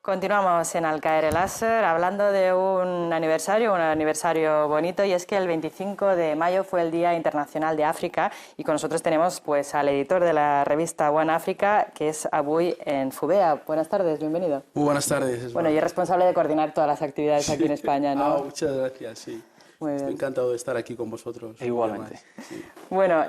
Continuamos en Al caer el láser hablando de un aniversario bonito, y es que el 25 de mayo fue el Día Internacional de África y con nosotros tenemos pues al editor de la revista One Africa, que es Abuy en Fubea. Buenas tardes, bienvenido. Muy buenas tardes. Bueno, y es responsable de coordinar todas las actividades aquí en España, ¿no? Muchas gracias, sí. Muy bien. Estoy encantado de estar aquí con vosotros. Igualmente. Sí. Bueno,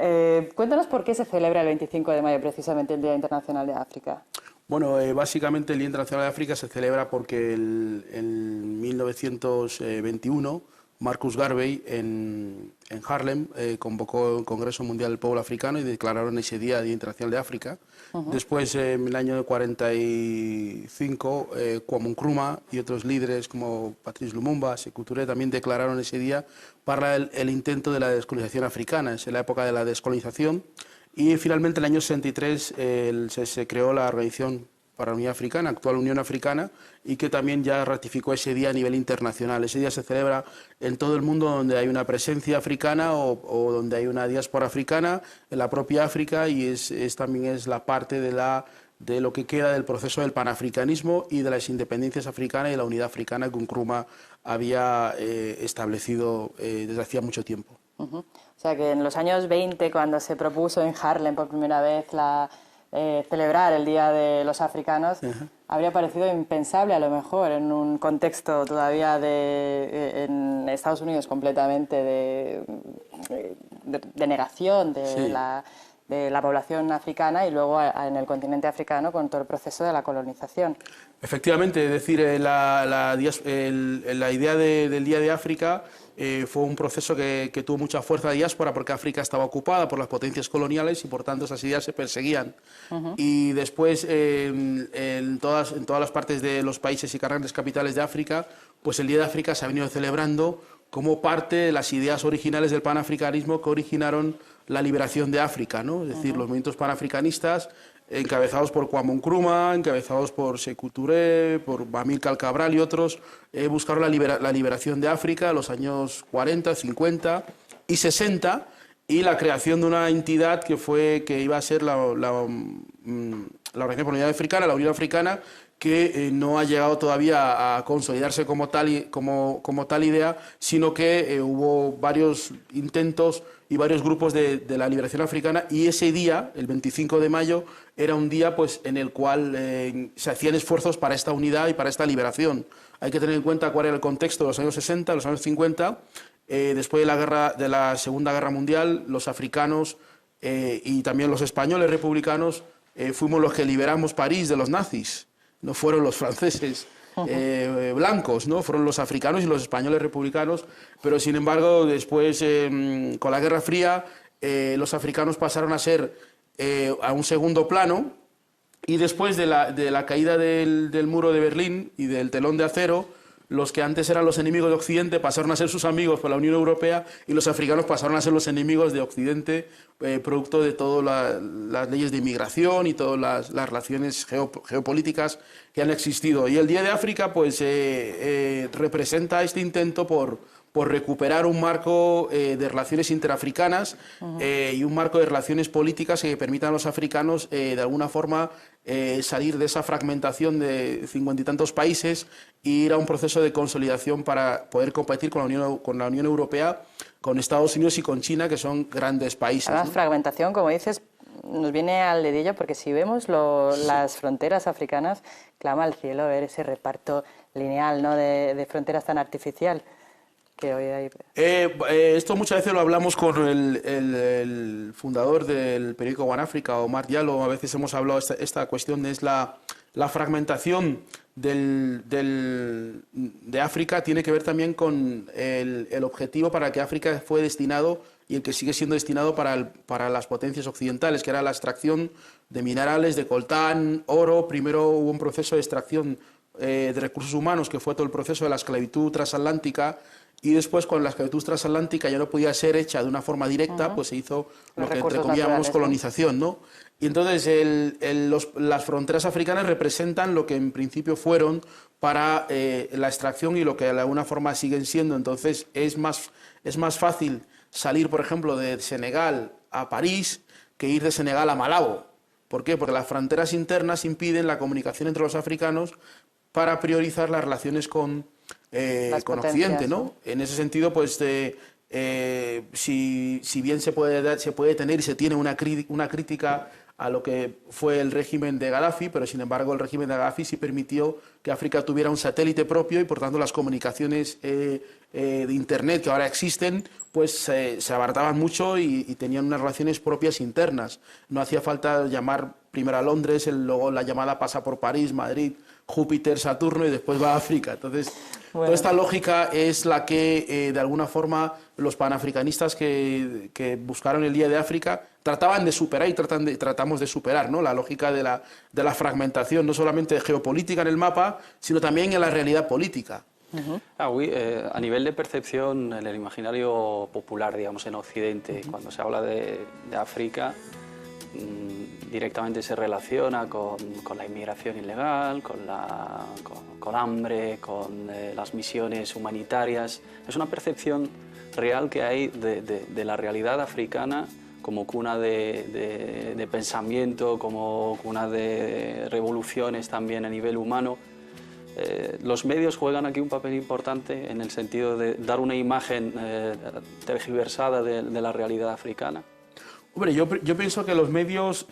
cuéntanos por qué se celebra el 25 de mayo precisamente el Día Internacional de África. Bueno, básicamente el Día Internacional de África se celebra porque en 1921 Marcus Garvey en Harlem convocó el Congreso Mundial del Pueblo Africano y declararon ese Día Internacional de África. Después, en el año 45, Kwame Nkrumah y otros líderes como Patrice Lumumba, Sékou Touré también declararon ese día para el intento de la descolonización africana. Es la época de la descolonización. Y finalmente, en el año 63, se creó la Organización para la Unidad Africana, actual Unión Africana, y que también ya ratificó ese día a nivel internacional. Ese día se celebra en todo el mundo donde hay una presencia africana o donde hay una diáspora africana, en la propia África, y también es la parte de lo que queda del proceso del panafricanismo y de las independencias africanas y la unidad africana que Nkrumah había establecido desde hacía mucho tiempo. O sea que en los años 20, cuando se propuso en Harlem por primera vez celebrar el Día de los Africanos, habría parecido impensable a lo mejor en un contexto todavía en Estados Unidos completamente de negación de la población africana, y luego en el continente africano con todo el proceso de la colonización. Efectivamente, es decir, la idea del Día de África fue un proceso que tuvo mucha fuerza de diáspora porque África estaba ocupada por las potencias coloniales y por tanto esas ideas se perseguían. Y después en todas las partes de los países y grandes capitales de África, pues el Día de África se ha venido celebrando como parte de las ideas originales del panafricanismo que originaron la liberación de África, ¿no? Es decir, los movimientos panafricanistas encabezados por Kwame Nkrumah, encabezados por Sékou Touré, por Amílcar Cabral y otros, buscaron la liberación de África en los años 40, 50 y 60, y la creación de una entidad que iba a ser la Organización para la Unidad Africana, la Unión Africana, que no ha llegado todavía a consolidarse como tal idea, sino que hubo varios intentos y varios grupos de la liberación africana, y ese día, el 25 de mayo, era un día pues, en el cual se hacían esfuerzos para esta unidad y para esta liberación. Hay que tener en cuenta cuál era el contexto de los años 60, los años 50, después de la Segunda Guerra Mundial, los africanos y también los españoles republicanos fuimos los que liberamos París de los nazis. No fueron los franceses blancos, ¿no? Fueron los africanos y los españoles republicanos, pero sin embargo después con la Guerra Fría los africanos pasaron a ser a un segundo plano, y después de la caída del muro de Berlín y del telón de acero, los que antes eran los enemigos de Occidente pasaron a ser sus amigos por la Unión Europea, y los africanos pasaron a ser los enemigos de Occidente, producto de todas las leyes de inmigración y todas las relaciones geopolíticas que han existido. Y el Día de África pues, representa este intento por recuperar un marco de relaciones interafricanas y un marco de relaciones políticas que permitan a los africanos de alguna forma salir de esa fragmentación de 50 y tantos países e ir a un proceso de consolidación para poder competir con la Unión Europea, con Estados Unidos y con China, que son grandes países. Además, ¿no? Fragmentación, como dices, nos viene al dedillo, porque si vemos las fronteras africanas, clama al cielo ver ese reparto lineal, ¿no? de fronteras tan artificial que hoy hay. Esto muchas veces lo hablamos con el fundador del periódico One Africa, Omar Diallo. A veces hemos hablado esta cuestión, es la fragmentación de África. Tiene que ver también con el objetivo para que África fue destinado y el que sigue siendo destinado para las potencias occidentales, que era la extracción de minerales, de coltán, oro. Primero hubo un proceso de extracción de recursos humanos, que fue todo el proceso de la esclavitud transatlántica, y después, cuando la esclavitud transatlántica ya no podía ser hecha de una forma directa, pues se hizo lo que entre comillas llamamos colonización, ¿no? Y entonces las fronteras africanas representan lo que en principio fueron para la extracción y lo que de alguna forma siguen siendo. Entonces es más fácil salir, por ejemplo, de Senegal a París que ir de Senegal a Malabo. ¿Por qué? Porque las fronteras internas impiden la comunicación entre los africanos, para priorizar las relaciones con Occidente, ¿no? En ese sentido, pues si bien se puede tener y se tiene una crítica a lo que fue el régimen de Gaddafi, pero sin embargo el régimen de Gaddafi sí permitió que África tuviera un satélite propio y por tanto las comunicaciones de Internet que ahora existen pues se abarataban mucho y tenían unas relaciones propias internas. No hacía falta llamar primero a Londres, luego la llamada pasa por París, Madrid, Júpiter, Saturno y después va a África. Entonces, bueno, toda esta lógica es la que, de alguna forma, los panafricanistas que buscaron el Día de África trataban de superar y tratamos de superar, ¿no? La lógica de la fragmentación, no solamente geopolítica en el mapa, sino también en la realidad política. A nivel de percepción, en el imaginario popular, digamos, en Occidente, cuando se habla de África, directamente se relaciona con la inmigración ilegal, con hambre, con las misiones humanitarias. Es una percepción real que hay de la realidad africana como cuna de pensamiento, como cuna de revoluciones también a nivel humano. Los medios juegan aquí un papel importante en el sentido de dar una imagen tergiversada de la realidad africana. Hombre, yo pienso que los medios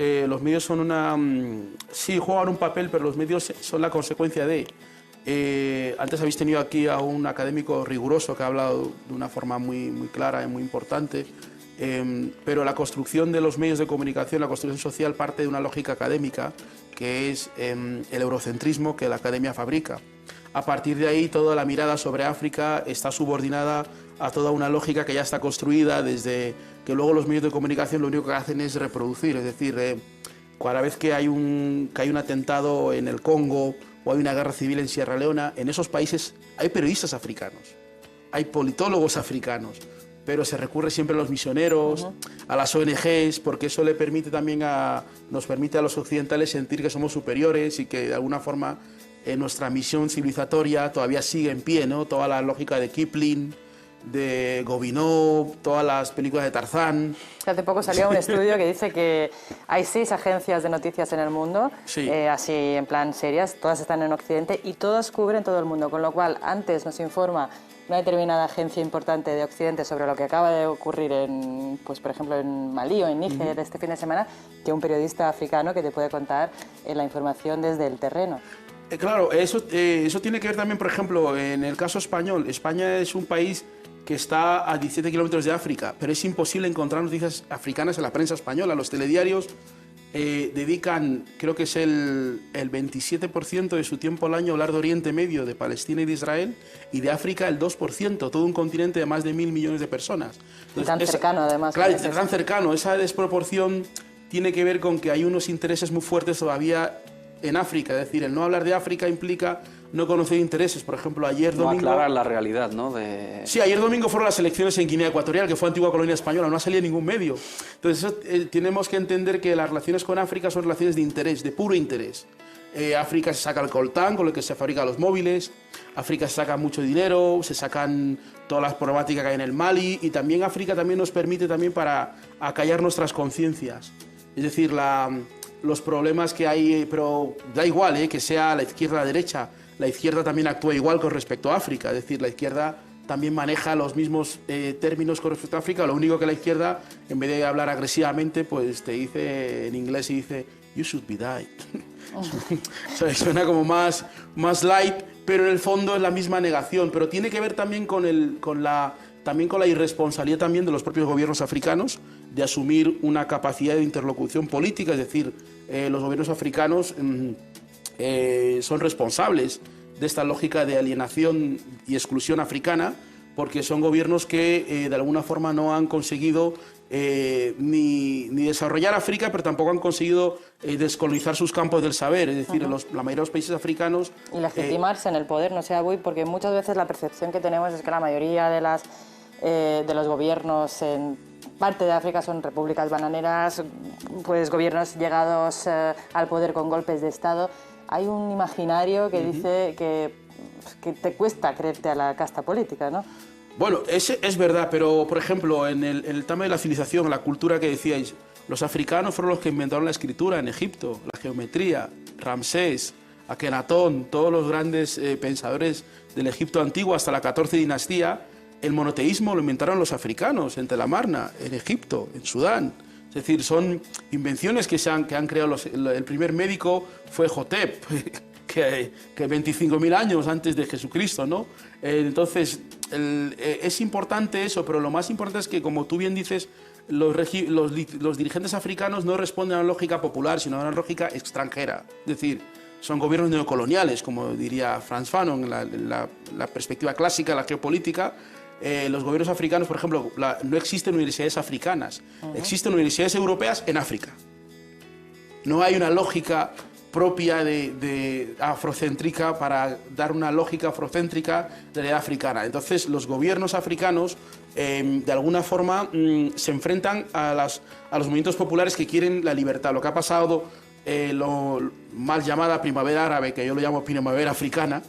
son sí, juegan un papel, pero los medios son la consecuencia de... antes habéis tenido aquí a un académico riguroso que ha hablado de una forma muy clara y muy importante, pero la construcción de los medios de comunicación, la construcción social parte de una lógica académica que es el eurocentrismo que la academia fabrica. A partir de ahí, toda la mirada sobre África está subordinada a toda una lógica que ya está construida desde que luego los medios de comunicación lo único que hacen es reproducir. Es decir, cada vez que hay un atentado en el Congo o hay una guerra civil en Sierra Leona, en esos países hay periodistas africanos, hay politólogos africanos, pero se recurre siempre a los misioneros, a las ONGs, porque eso le permite también nos permite a los occidentales sentir que somos superiores y que de alguna forma nuestra misión civilizatoria todavía sigue en pie, ¿no? Toda la lógica de Kipling, de Gobineau, todas las películas de Tarzán. Hace poco salió un estudio que dice que hay 6 agencias de noticias en el mundo, sí, así en plan serias, todas están en Occidente y todas cubren todo el mundo, con lo cual antes nos informa una determinada agencia importante de Occidente sobre lo que acaba de ocurrir pues por ejemplo en Malí o en Níger este fin de semana, que un periodista africano que te puede contar la información desde el terreno. Claro, eso tiene que ver también, por ejemplo, en el caso español. España es un país que está a 17 kilómetros de África, pero es imposible encontrar noticias africanas en la prensa española. Los telediarios dedican, creo que es el 27% de su tiempo al año a hablar de Oriente Medio, de Palestina y de Israel, y de África el 2%, todo un continente de más de 1.000 millones de personas. Entonces, y tan cercano, además. Claro, tan cercano. Esa desproporción tiene que ver con que hay unos intereses muy fuertes todavía en África. Es decir, el no hablar de África implica no conocer intereses. Por ejemplo, ayer domingo... No aclarar la realidad, ¿no? Sí, ayer domingo fueron las elecciones en Guinea Ecuatorial, que fue antigua colonia española, no ha salido en ningún medio. Entonces, tenemos que entender que las relaciones con África son relaciones de interés, de puro interés. África se saca el coltán, con el que se fabrican los móviles. África se saca mucho dinero, se sacan todas las problemáticas que hay en el Mali. Y también África también nos permite también para acallar nuestras conciencias. Es decir, los problemas que hay, pero da igual que sea la izquierda o la derecha, la izquierda también actúa igual con respecto a África, es decir, la izquierda también maneja los mismos términos con respecto a África, lo único que la izquierda, en vez de hablar agresivamente, pues te dice en inglés y dice, you should be dead. O sea, suena como más light, pero en el fondo es la misma negación, pero tiene que ver también con la irresponsabilidad también de los propios gobiernos africanos de asumir una capacidad de interlocución política, es decir, los gobiernos africanos son responsables de esta lógica de alienación y exclusión africana, porque son gobiernos que de alguna forma no han conseguido ni desarrollar África, pero tampoco han conseguido descolonizar sus campos del saber, es decir, la mayoría de los países africanos... Y legitimarse en el poder, no sea, porque muchas veces la percepción que tenemos es que la mayoría de los gobiernos en parte de África son repúblicas bananeras, pues gobiernos llegados al poder con golpes de Estado. Hay un imaginario que dice que te cuesta creerte a la casta política, ¿no? Bueno, es verdad, pero por ejemplo, en el tema de la civilización, la cultura que decíais, los africanos fueron los que inventaron la escritura en Egipto, la geometría, Ramsés, Akenatón, todos los grandes pensadores del Egipto antiguo hasta la 14 dinastía, el monoteísmo lo inventaron los africanos en Tel Amarna, en Egipto, en Sudán. Es decir, son invenciones que han creado el primer médico fue Jotep, que 25.000 años antes de Jesucristo, ¿no? Entonces, es importante eso, pero lo más importante es que, como tú bien dices, los dirigentes africanos no responden a una lógica popular, sino a una lógica extranjera. Es decir, son gobiernos neocoloniales, como diría Frantz Fanon, en la perspectiva clásica, la geopolítica. Los gobiernos africanos, por ejemplo, no existen universidades africanas, existen universidades europeas en África. No hay una lógica propia de afrocéntrica para dar una lógica afrocéntrica de la africana. Entonces, los gobiernos africanos, de alguna forma, se enfrentan a los movimientos populares que quieren la libertad. Lo que ha pasado, lo mal llamada primavera árabe, que yo lo llamo primavera africana,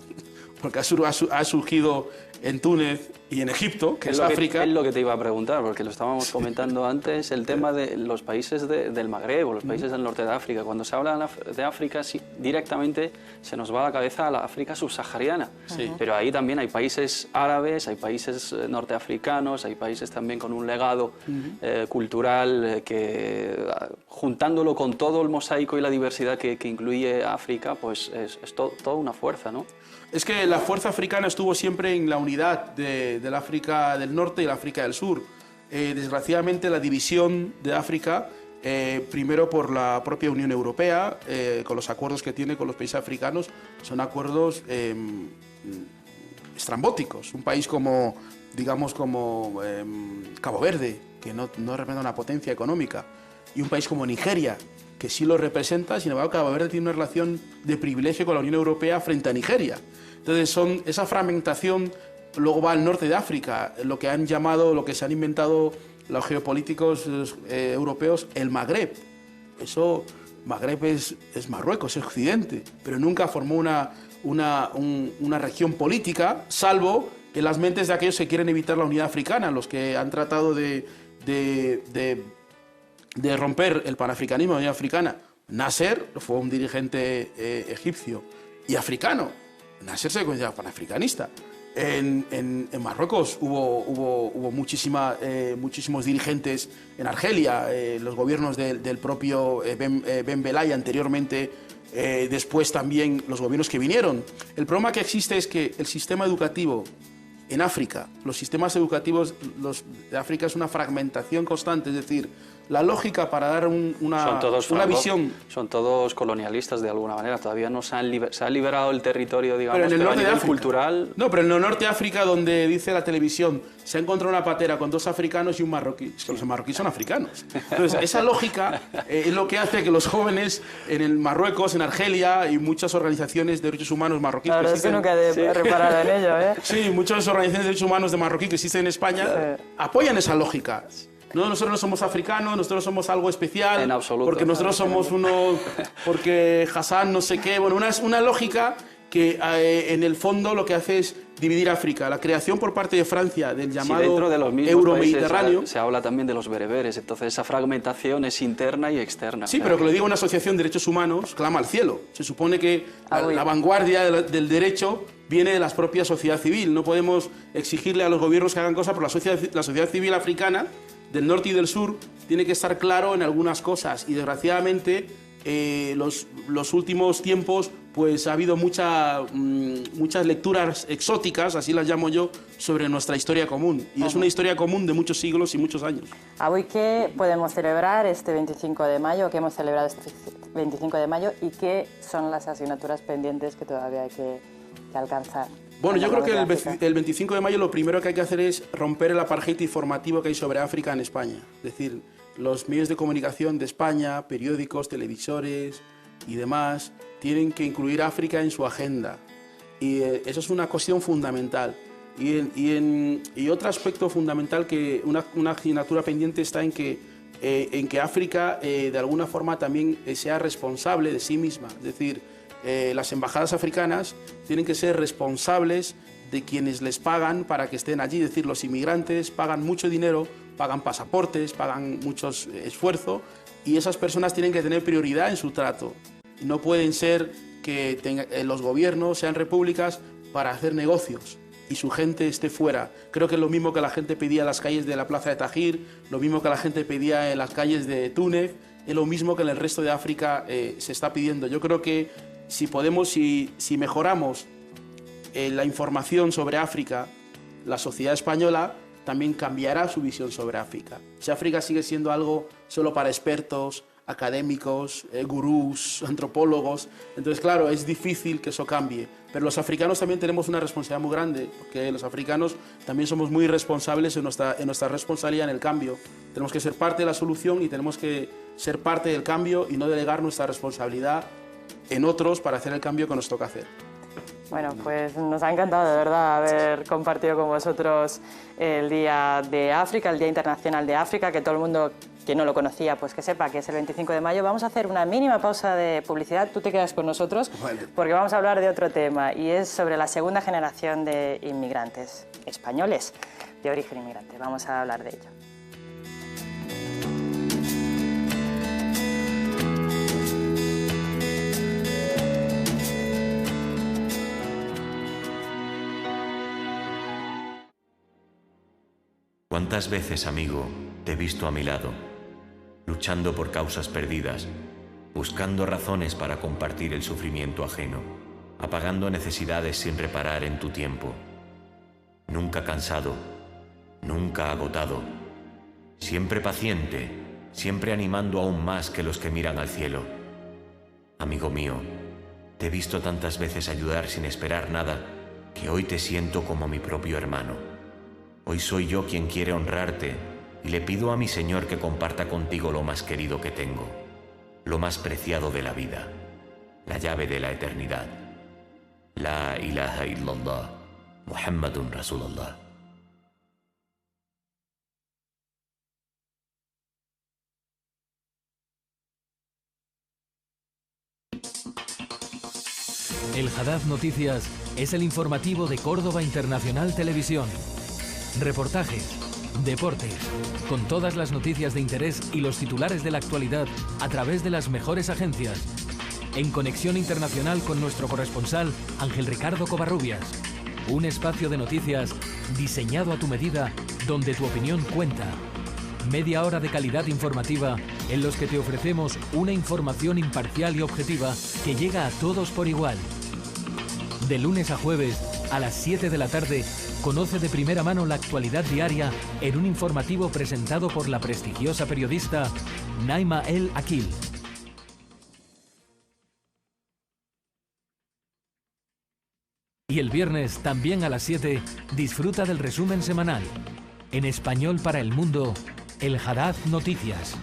porque ha surgido en Túnez y en Egipto, que es África. Es lo que te iba a preguntar, porque lo estábamos comentando antes, el tema de los países del Magreb o los países del norte de África. Cuando se habla de África, sí, directamente se nos va a la cabeza a la África subsahariana. Sí. Pero ahí también hay países árabes, hay países norteafricanos, hay países también con un legado cultural que, juntándolo con todo el mosaico y la diversidad que incluye África, pues es toda una fuerza, ¿no? Es que la fuerza africana estuvo siempre en la unidad del África del Norte y la África del Sur. Desgraciadamente, la división de África, primero por la propia Unión Europea, con los acuerdos que tiene con los países africanos, son acuerdos estrambóticos. Un país como, digamos, como Cabo Verde, que no representa una potencia económica, y un país como Nigeria, que sí lo representa. Sin embargo, Cabo Verde tiene una relación de privilegio con la Unión Europea frente a Nigeria. Entonces, esa fragmentación luego va al norte de África, lo que se han inventado los geopolíticos europeos, el Magreb. Magreb es Marruecos, es Occidente, pero nunca formó una región política, salvo en las mentes de aquellos que quieren evitar la unidad africana, los que han tratado de romper el panafricanismo de la Unión Africana. Nasser fue un dirigente egipcio y africano. Nasser se consideraba panafricanista. En Marruecos hubo muchísimos dirigentes. En Argelia, los gobiernos del propio Ben Bella, anteriormente, después también los gobiernos que vinieron. El problema que existe es que el sistema educativo en África, los sistemas educativos de África es una fragmentación constante, es decir, la lógica para dar una visión... Son todos colonialistas de alguna manera, todavía no se ha liberado el territorio, digamos, pero en el norte a nivel de África, cultural... No, pero en el norte de África, donde dice la televisión, se ha encontrado una patera con 2 africanos y un marroquí. Es que los marroquíes son africanos. Entonces, esa lógica es lo que hace que los jóvenes en el Marruecos, en Argelia y muchas organizaciones de derechos humanos marroquíes... La verdad es que nunca he reparado en ello, ¿eh? Sí, muchas organizaciones de derechos humanos de marroquí que existen en España apoyan esa lógica. No, nosotros no somos africanos, nosotros somos algo especial. En absoluto. Porque nosotros somos porque Hassan no sé qué. Bueno, una lógica que en el fondo lo que hace es dividir África. La creación por parte de Francia del llamado Euromediterráneo. Se habla también de los bereberes, entonces esa fragmentación es interna y externa. Sí, pero que lo diga una asociación de derechos humanos, clama al cielo. Se supone que la vanguardia del derecho viene de la propia sociedad civil. No podemos exigirle a los gobiernos que hagan cosas, pero la sociedad civil africana, del norte y del sur, tiene que estar claro en algunas cosas. Y desgraciadamente, los últimos tiempos, pues ha habido muchas lecturas exóticas, así las llamo yo, sobre nuestra historia común. Y es una historia común de muchos siglos y muchos años. Hoy, ¿qué podemos celebrar este 25 de mayo? ¿Qué hemos celebrado este 25 de mayo? ¿Y qué son las asignaturas pendientes que todavía hay que alcanzar? Bueno, yo creo que el 25 de mayo lo primero que hay que hacer es romper el apartheid informativo que hay sobre África en España. Es decir, los medios de comunicación de España, periódicos, televisores y demás, tienen que incluir África en su agenda. Y eso es una cuestión fundamental. Y otro aspecto fundamental, que una asignatura pendiente, está en que África de alguna forma también sea responsable de sí misma. Es decir, las embajadas africanas tienen que ser responsables de quienes les pagan para que estén allí. Es decir, los inmigrantes pagan mucho dinero, pagan pasaportes, pagan mucho esfuerzo, y esas personas tienen que tener prioridad en su trato. No pueden ser que los gobiernos sean repúblicas para hacer negocios y su gente esté fuera. Creo que es lo mismo que la gente pedía en las calles de la plaza de Tahrir, lo mismo que la gente pedía en las calles de Túnez, es lo mismo que en el resto de África se está pidiendo. Yo creo que si mejoramos la información sobre África, la sociedad española también cambiará su visión sobre África. Si África sigue siendo algo solo para expertos, académicos, gurús, antropólogos, entonces claro, es difícil que eso cambie. Pero los africanos también tenemos una responsabilidad muy grande, porque los africanos también somos muy responsables en nuestra responsabilidad en el cambio. Tenemos que ser parte de la solución y tenemos que ser parte del cambio y no delegar nuestra responsabilidad en otros para hacer el cambio que nos toca hacer. Bueno, pues nos ha encantado de verdad haber compartido con vosotros el Día de África, el Día Internacional de África, que todo el mundo que no lo conocía, pues que sepa que es el 25 de mayo. Vamos a hacer una mínima pausa de publicidad, tú te quedas con nosotros, porque vamos a hablar de otro tema, y es sobre la segunda generación de inmigrantes españoles de origen inmigrante. Vamos a hablar de ello. ¿Cuántas veces, amigo, te he visto a mi lado, luchando por causas perdidas, buscando razones para compartir el sufrimiento ajeno, apagando necesidades sin reparar en tu tiempo? Nunca cansado, nunca agotado, siempre paciente, siempre animando aún más que los que miran al cielo. Amigo mío, te he visto tantas veces ayudar sin esperar nada, que hoy te siento como mi propio hermano. Hoy soy yo quien quiere honrarte y le pido a mi Señor que comparta contigo lo más querido que tengo, lo más preciado de la vida, la llave de la eternidad. La ilaha illallah, Muhammadun Rasulullah. El Hadad Noticias es el informativo de Córdoba Internacional Televisión. Reportajes, deportes, con todas las noticias de interés y los titulares de la actualidad a través de las mejores agencias. En conexión internacional con nuestro corresponsal Ángel Ricardo Covarrubias. Un espacio de noticias diseñado a tu medida, donde tu opinión cuenta. Media hora de calidad informativa en los que te ofrecemos una información imparcial y objetiva que llega a todos por igual. De lunes a jueves, a las 7 de la tarde, conoce de primera mano la actualidad diaria en un informativo presentado por la prestigiosa periodista Naima El Akil. Y el viernes, también a las 7, disfruta del resumen semanal. En español para el mundo, el Hadad Noticias.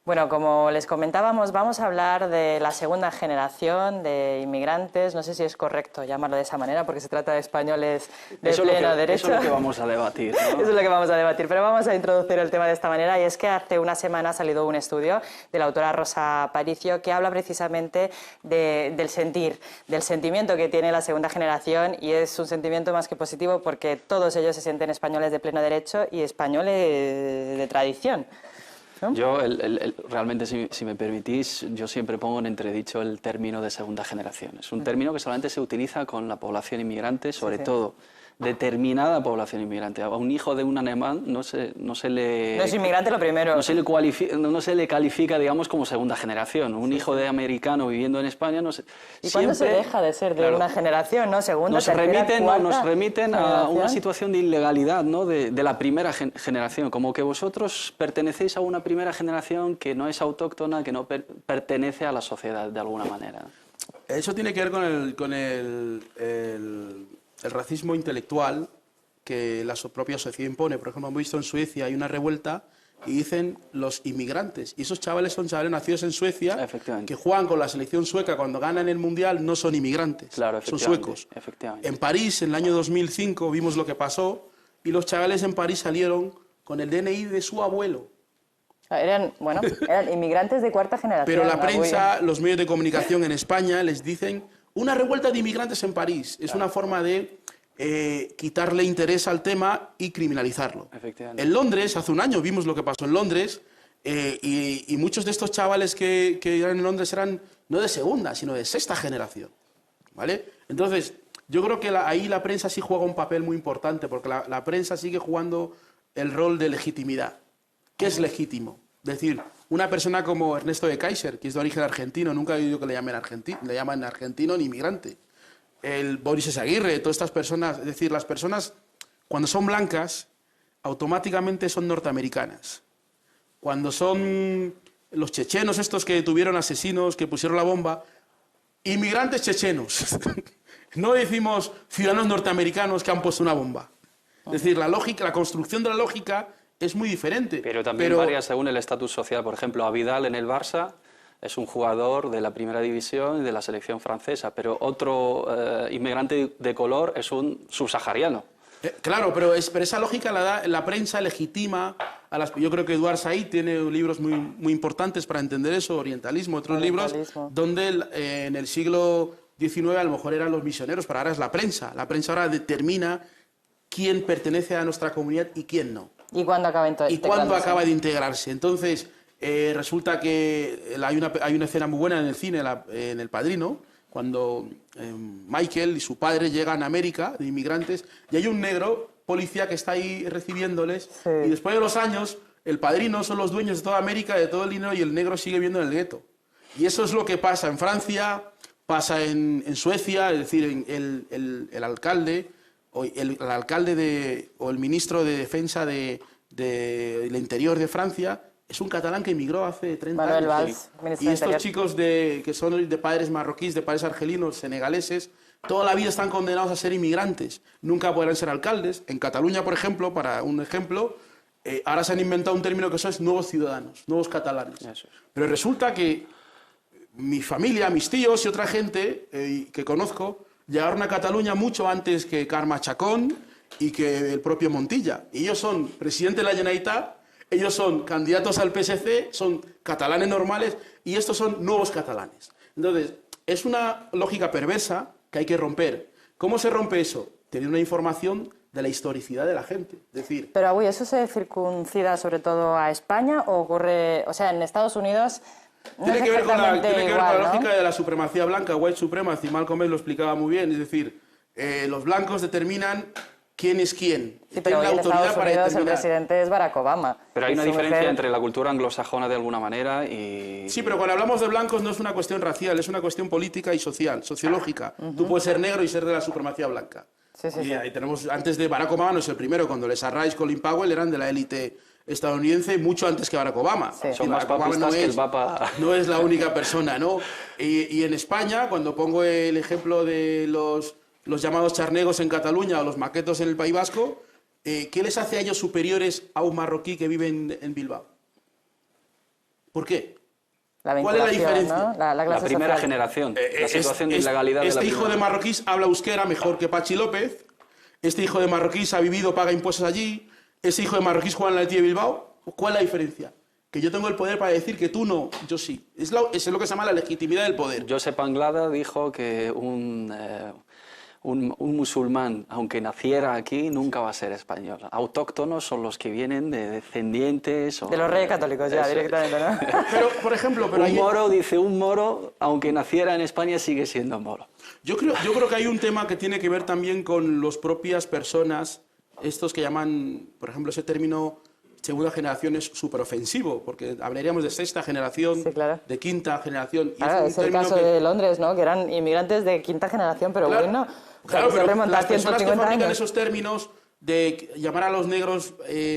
Bueno, como les comentábamos, vamos a hablar de la segunda generación de inmigrantes. No sé si es correcto llamarlo de esa manera, porque se trata de españoles de pleno derecho. Eso es lo que vamos a debatir, ¿no? Eso es lo que vamos a debatir, pero vamos a introducir el tema de esta manera, y es que hace una semana ha salido un estudio de la autora Rosa Aparicio que habla precisamente del sentimiento que tiene la segunda generación, y es un sentimiento más que positivo porque todos ellos se sienten españoles de pleno derecho y españoles de tradición, ¿no? Yo, realmente, si me permitís, yo siempre pongo en entredicho el término de segunda generación. Es un término que solamente se utiliza con la población inmigrante, sobre todo determinada población inmigrante. A un hijo de un alemán no se le... No es inmigrante lo primero. No se le califica, digamos, como segunda generación. Un hijo de americano viviendo en España no se... ¿Y cuándo se deja de ser de una generación, no? Segunda, tercera, cuarta nos remiten a generación. una situación de ilegalidad, ¿no? de la primera generación. Como que vosotros pertenecéis a una primera generación que no es autóctona, que no pertenece a la sociedad de alguna manera. Eso tiene que ver con el racismo intelectual que la propia sociedad impone. Por ejemplo, hemos visto en Suecia hay una revuelta y dicen los inmigrantes. Y esos chavales son chavales nacidos en Suecia que juegan con la selección sueca cuando ganan el Mundial, no son inmigrantes, son suecos. En París, en el año 2005, vimos lo que pasó y los chavales en París salieron con el DNI de su abuelo. Eran inmigrantes de cuarta generación. Pero la prensa, los medios de comunicación en España les dicen una revuelta de inmigrantes en París. Es una forma de quitarle interés al tema y criminalizarlo. En Londres, hace un año vimos lo que pasó en Londres, Y muchos de estos chavales que eran en Londres eran no de segunda, sino de sexta generación, ¿vale? Entonces, yo creo que ahí la prensa sí juega un papel muy importante, porque la prensa sigue jugando el rol de legitimidad. ¿Qué es legítimo? Es decir, una persona como Ernesto de Kaiser, que es de origen argentino, nunca he oído que le llaman argentino ni inmigrante. El Boris Izaguirre, todas estas personas, es decir, las personas cuando son blancas, automáticamente son norteamericanas. Cuando son los chechenos estos que tuvieron asesinos, que pusieron la bomba, inmigrantes chechenos. No decimos ciudadanos norteamericanos que han puesto una bomba. Es decir, la lógica, la construcción de la lógica es muy diferente. Pero también varía según el estatus social. Por ejemplo, a Vidal en el Barça es un jugador de la primera división y de la selección francesa, pero otro inmigrante de color es un subsahariano. Claro, pero esa lógica la prensa legitima a las... Yo creo que Eduard Said tiene libros muy importantes para entender eso, Orientalismo, otros libros, donde en el siglo XIX a lo mejor eran los misioneros, pero ahora es la prensa. La prensa ahora determina quién pertenece a nuestra comunidad y quién no. ¿Y cuándo acaba de integrarse? Entonces, resulta que hay una escena muy buena en el cine, en El Padrino, cuando Michael y su padre llegan a América, de inmigrantes, y hay un negro policía que está ahí recibiéndoles, sí. Y después de los años, el padrino son los dueños de toda América, de todo el dinero, y el negro sigue viviendo en el gueto. Y eso es lo que pasa en Francia, pasa en Suecia, es decir, el alcalde, o el ministro de Defensa del Interior de Francia, es un catalán que emigró hace 30 Manuel años. Valls, y estos chicos que son de padres marroquíes, de padres argelinos, senegaleses, toda la vida están condenados a ser inmigrantes. Nunca podrán ser alcaldes. En Cataluña, por ejemplo, para un ejemplo, ahora se han inventado un término que son nuevos ciudadanos, nuevos catalanes. Eso. Pero resulta que mi familia, mis tíos y otra gente que conozco llegaron a Cataluña mucho antes que Carme Chacón y que el propio Montilla. Y ellos son presidente de la Generalitat, ellos son candidatos al PSC, son catalanes normales y estos son nuevos catalanes. Entonces, es una lógica perversa que hay que romper. ¿Cómo se rompe eso? Teniendo una información de la historicidad de la gente. Es decir... Pero, Agüey, ¿eso se circuncida sobre todo a España o ocurre... O sea, en Estados Unidos... Tiene que ver con la lógica de la supremacía blanca, white supremacy. Malcolm X lo explicaba muy bien. Es decir, los blancos determinan quién es quién. Sí, pero la en autoridad Estados para Unidos determinar. El presidente es Barack Obama. Pero hay una diferencia entre la cultura anglosajona de alguna manera y... Sí, pero cuando hablamos de blancos no es una cuestión racial, es una cuestión política y social, sociológica. Tú puedes ser negro y ser de la supremacía blanca. Sí, sí, y ahí tenemos, antes de Barack Obama no es el primero, cuando Les Arrais, Colin Powell eran de la élite estadounidense mucho antes que Barack Obama. Sí. Son más papistas que el Papa. No es la única persona, ¿no? Y en España, cuando pongo el ejemplo de los llamados charnegos en Cataluña o los maquetos en el País Vasco, ¿qué les hace a ellos superiores a un marroquí que vive en Bilbao? ¿Por qué? ¿Cuál es la diferencia? ¿No? La primera social. generación, la situación de ilegalidad de la hijo de marroquíes habla euskera mejor que Pachi López, este hijo de marroquíes ha vivido, paga impuestos allí, ese hijo de marroquíes juega en la Athletic de Bilbao. ¿Cuál es la diferencia? Que yo tengo el poder para decir que tú no, yo sí. Es lo que se llama la legitimidad del poder. Josep Anglada dijo que un musulmán, aunque naciera aquí, nunca va a ser español. Autóctonos son los que vienen de descendientes... De los reyes católicos ya, directamente, ¿no? Pero, por ejemplo... un moro, aunque naciera en España, sigue siendo moro. Yo creo que hay un tema que tiene que ver también con las propias personas, estos que llaman, por ejemplo, ese término... Segunda generación es superofensivo, porque hablaríamos de sexta generación, sí, claro, de quinta generación. Y claro, es el caso de Londres, ¿no? Que eran inmigrantes de quinta generación, pero claro, bueno, claro, pero las personas que fabrican esos términos de llamar a los negros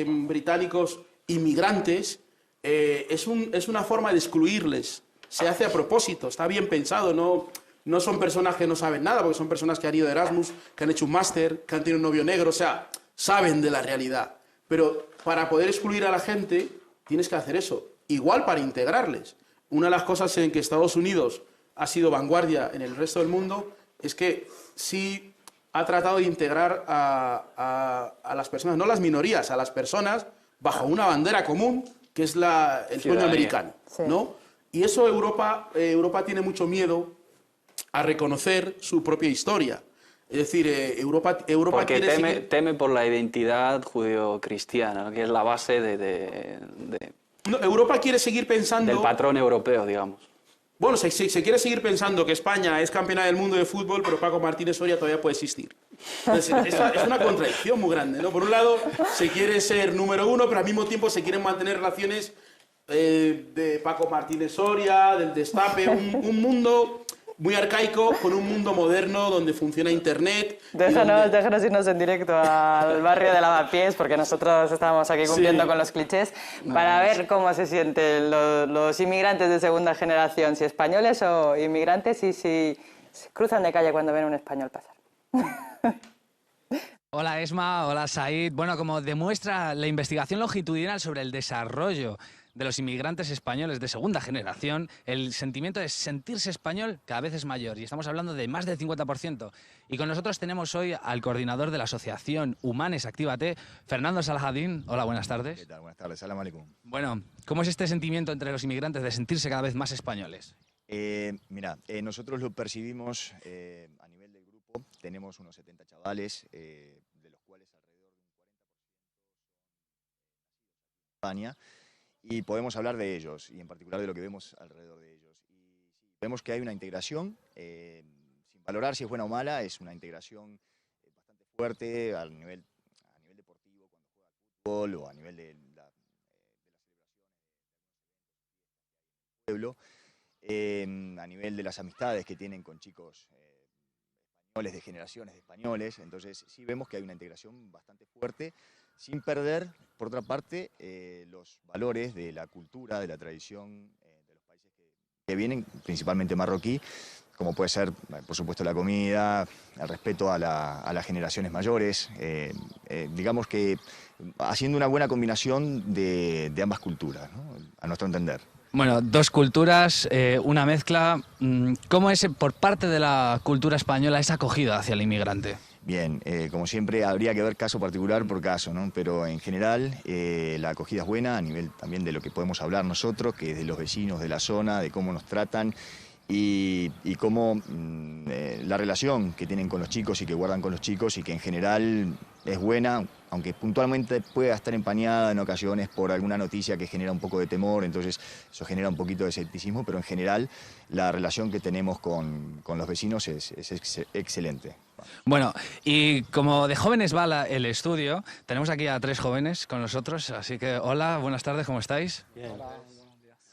británicos inmigrantes es una forma de excluirles. Se hace a propósito, está bien pensado, no son personas que no saben nada, porque son personas que han ido de Erasmus, que han hecho un máster, que han tenido un novio negro, o sea, saben de la realidad. Pero para poder excluir a la gente tienes que hacer eso. Igual para integrarles. Una de las cosas en que Estados Unidos ha sido vanguardia en el resto del mundo es que sí ha tratado de integrar a las personas, no las minorías, a las personas bajo una bandera común que es el sueño americano, sí, ¿no? Y eso Europa tiene mucho miedo a reconocer su propia historia. Es decir, Europa porque teme por la identidad judeo-cristiana, ¿no? Que es la base de No, Europa quiere seguir pensando... Del patrón europeo, digamos. Bueno, se quiere seguir pensando que España es campeona del mundo de fútbol, pero Paco Martínez Soria todavía puede existir. Entonces, es una contradicción muy grande, ¿no? Por un lado, se quiere ser número uno, pero al mismo tiempo se quieren mantener relaciones de Paco Martínez Soria, del Destape, un mundo muy arcaico con un mundo moderno donde funciona Internet. Déjanos irnos en directo al barrio de Lavapiés, porque nosotros estamos aquí cumpliendo con los clichés, para ver cómo se sienten los inmigrantes de segunda generación, si españoles o inmigrantes, y si se cruzan de calle cuando ven a un español pasar. Hola Esma, hola Said. Bueno, como demuestra la investigación longitudinal sobre el desarrollo de los inmigrantes españoles de segunda generación, el sentimiento de sentirse español cada vez es mayor, y estamos hablando de más del 50%. Y con nosotros tenemos hoy al coordinador de la asociación Humanes Actívate, Fernando Salahadín. Hola, buenas tardes. ¿Qué tal? Buenas tardes, salam aleikum. Bueno, ¿cómo es este sentimiento entre los inmigrantes de sentirse cada vez más españoles? Mira, nosotros lo percibimos a nivel del grupo. Tenemos unos 70 chavales, de los cuales alrededor de un 40% son España. Y podemos hablar de ellos, y en particular de lo que vemos alrededor de ellos. Y sí, vemos que hay una integración, sin valorar si es buena o mala, es una integración bastante fuerte a nivel deportivo, cuando juega al fútbol, o a nivel de la celebración del pueblo, a nivel de las amistades que tienen con chicos españoles, de generaciones de españoles. Entonces sí vemos que hay una integración bastante fuerte, sin perder, por otra parte, los valores de la cultura, de la tradición de los países que vienen, principalmente marroquí, como puede ser, por supuesto, la comida, el respeto a las generaciones mayores, digamos que haciendo una buena combinación de ambas culturas, ¿no? A nuestro entender. Bueno, dos culturas, una mezcla. ¿Cómo es por parte de la cultura española esa acogida hacia el inmigrante? Bien, como siempre habría que ver caso particular por caso, ¿no? Pero en general la acogida es buena a nivel también de lo que podemos hablar nosotros, que es de los vecinos de la zona, de cómo nos tratan y cómo la relación que tienen con los chicos y que guardan con los chicos, y que en general es buena, aunque puntualmente pueda estar empañada en ocasiones por alguna noticia que genera un poco de temor, entonces eso genera un poquito de escepticismo, pero en general la relación que tenemos con los vecinos es excelente. Bueno, y como de jóvenes va el estudio, tenemos aquí a 3 jóvenes con nosotros, así que hola, buenas tardes, ¿cómo estáis? Bien.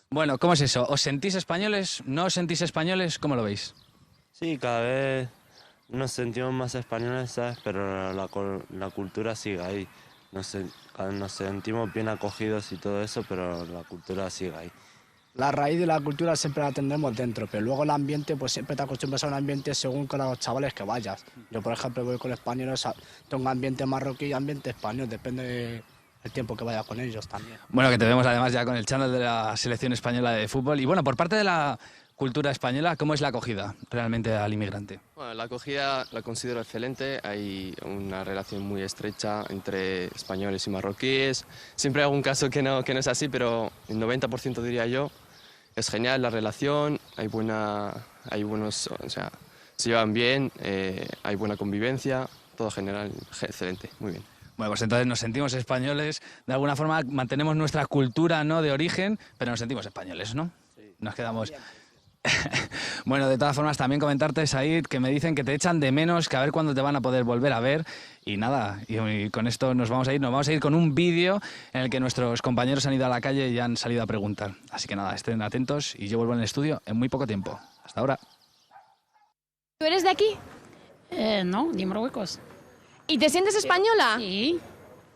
Bueno, ¿cómo es eso? ¿Os sentís españoles? ¿No os sentís españoles? ¿Cómo lo veis? Sí, cada vez nos sentimos más españoles, ¿sabes? Pero la cultura sigue ahí. Nos sentimos bien acogidos y todo eso, pero la cultura sigue ahí. La raíz de la cultura siempre la tendremos dentro, pero luego el ambiente, pues siempre te acostumbras a un ambiente según con los chavales que vayas. Yo, por ejemplo, voy con españoles, tengo ambiente marroquí y ambiente español, depende del tiempo que vaya con ellos también. Bueno, que te vemos además ya con el channel de la selección española de fútbol. Y bueno, por parte de la cultura española, ¿cómo es la acogida realmente al inmigrante? Bueno, la acogida la considero excelente, hay una relación muy estrecha entre españoles y marroquíes. Siempre hay algún caso que no es así, pero el 90% diría yo. Es genial la relación, hay buenos, o sea, se llevan bien, hay buena convivencia, todo general, excelente, muy bien. Bueno, pues entonces nos sentimos españoles, de alguna forma mantenemos nuestra cultura, ¿no?, de origen, pero nos sentimos españoles, ¿no? Sí. Nos quedamos... Bueno, de todas formas, también comentarte, Said, que me dicen que te echan de menos, que a ver cuándo te van a poder volver a ver. Y nada, y con esto nos vamos a ir con un vídeo en el que nuestros compañeros han ido a la calle y han salido a preguntar. Así que nada, estén atentos y yo vuelvo en el estudio en muy poco tiempo. Hasta ahora. ¿Tú eres de aquí? No, de Marruecos. ¿Y te sientes española? Sí,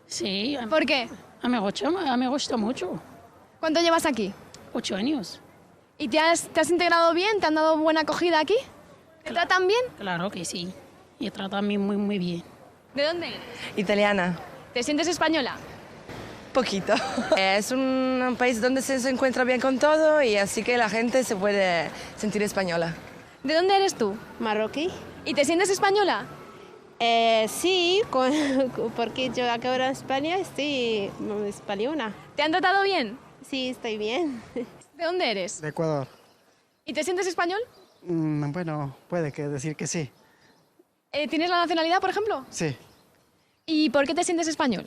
sí. ¿Por qué? Me gusta mucho. ¿Cuánto llevas aquí? 8 años. ¿Y te has integrado bien? ¿Te han dado buena acogida aquí? ¿Te tratan bien? Claro que sí. Y tratan muy, muy bien. ¿De dónde eres? Italiana. ¿Te sientes española? Poquito. Es un país donde se encuentra bien con todo y así que la gente se puede sentir española. ¿De dónde eres tú? Marroquí. ¿Y te sientes española? Sí, porque yo acá ahora en España estoy española. ¿Te han tratado bien? Sí, estoy bien. ¿De dónde eres? De Ecuador. ¿Y te sientes español? Bueno, puede que decir que sí. ¿Tienes la nacionalidad, por ejemplo? Sí. ¿Y por qué te sientes español?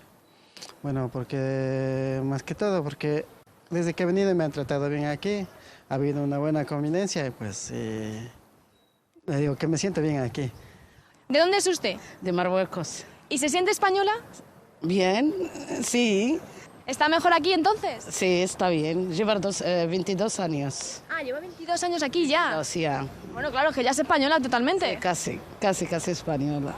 Bueno, porque más que todo, porque desde que he venido me han tratado bien aquí, ha habido una buena convivencia y pues le digo que me siento bien aquí. ¿De dónde es usted? De Marruecos. ¿Y se siente española? Bien, sí. ¿Está mejor aquí entonces? Sí, está bien. Lleva 22 años. Ah, lleva 22 años aquí ya. Sí, ya. Bueno, claro, que ya es española totalmente. Sí, casi española.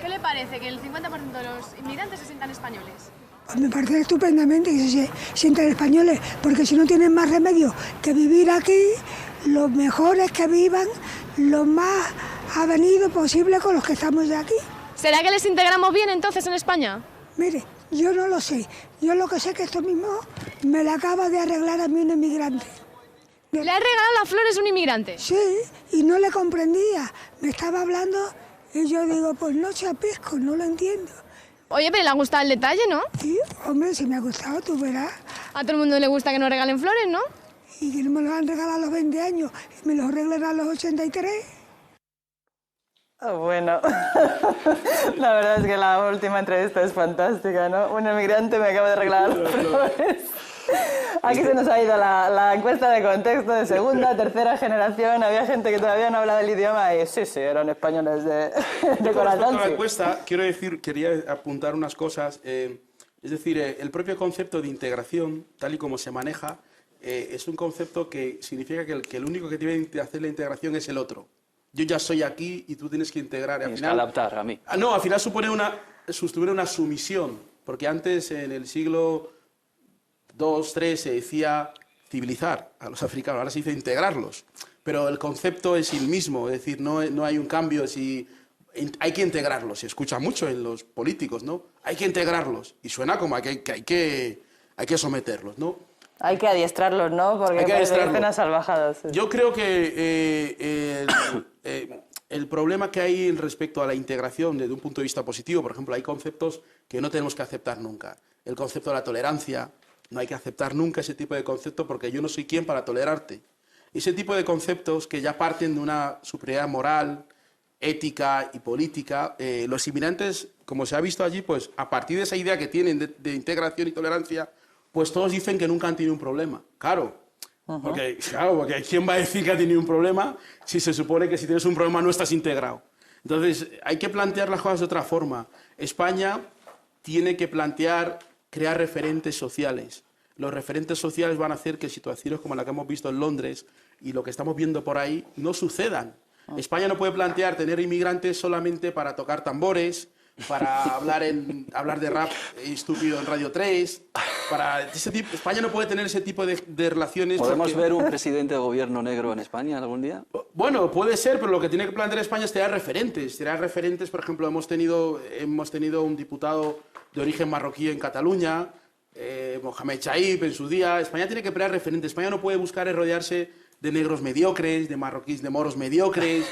¿Qué le parece que el 50% de los inmigrantes se sientan españoles? Pues me parece estupendamente que se sientan españoles, porque si no tienen más remedio que vivir aquí, lo mejor es que vivan lo más avenido posible con los que estamos de aquí. ¿Será que les integramos bien entonces en España? Mire, yo no lo sé. Yo lo que sé es que esto mismo me lo acaba de arreglar a mí un inmigrante. ¿Le ha regalado las flores un inmigrante? Sí, y no le comprendía. Me estaba hablando y yo digo, pues no se apisco, no lo entiendo. Oye, pero le ha gustado el detalle, ¿no? Sí, hombre, si me ha gustado, tú verás. A todo el mundo le gusta que nos regalen flores, ¿no? Y que no me los han regalado a los 20 años y me los arreglan a los 83. Bueno, la verdad es que la última entrevista es fantástica, ¿no? Un inmigrante me acaba de arreglar las flores. Aquí se nos ha ido la encuesta de contexto de segunda, tercera generación. Había gente que todavía no hablaba el idioma y sí, eran españoles de corazón. La encuesta, quería apuntar unas cosas. Es decir, el propio concepto de integración, tal y como se maneja, es un concepto que significa que el único que tiene que hacer la integración es el otro. Yo ya soy aquí y tú tienes que integrar. Tienes que adaptar a mí. No, al final supone una sumisión, porque antes, en el siglo II, III, se decía civilizar a los africanos, ahora se dice integrarlos. Pero el concepto es el mismo, es decir, no hay un cambio, hay que integrarlos. Se escucha mucho en los políticos, ¿no? Hay que integrarlos, y suena como que hay que someterlos, ¿no? Hay que adiestrarlos, ¿no? Porque parecen a salvajadas. Sí. Yo creo que el problema que hay respecto a la integración desde un punto de vista positivo, por ejemplo, hay conceptos que no tenemos que aceptar nunca. El concepto de la tolerancia, no hay que aceptar nunca ese tipo de concepto porque yo no soy quien para tolerarte. Ese tipo de conceptos que ya parten de una superioridad moral, ética y política, los inmigrantes, como se ha visto allí, pues a partir de esa idea que tienen de integración y tolerancia, pues todos dicen que nunca han tenido un problema. Claro, porque ¿quién va a decir que ha tenido un problema si se supone que si tienes un problema no estás integrado? Entonces, hay que plantear las cosas de otra forma. España tiene que crear referentes sociales. Los referentes sociales van a hacer que situaciones como la que hemos visto en Londres y lo que estamos viendo por ahí no sucedan. España no puede plantear tener inmigrantes solamente para tocar tambores, para hablar de rap estúpido en Radio 3, España no puede tener ese tipo de relaciones. ¿Podemos ver un presidente de gobierno negro en España algún día? Bueno, puede ser, pero lo que tiene que plantear España es tener referentes. Por ejemplo, hemos tenido un diputado de origen marroquí en Cataluña, Mohamed Chaib en su día. España tiene que crear referentes. España no puede buscar rodearse de negros mediocres, de marroquíes, de moros mediocres,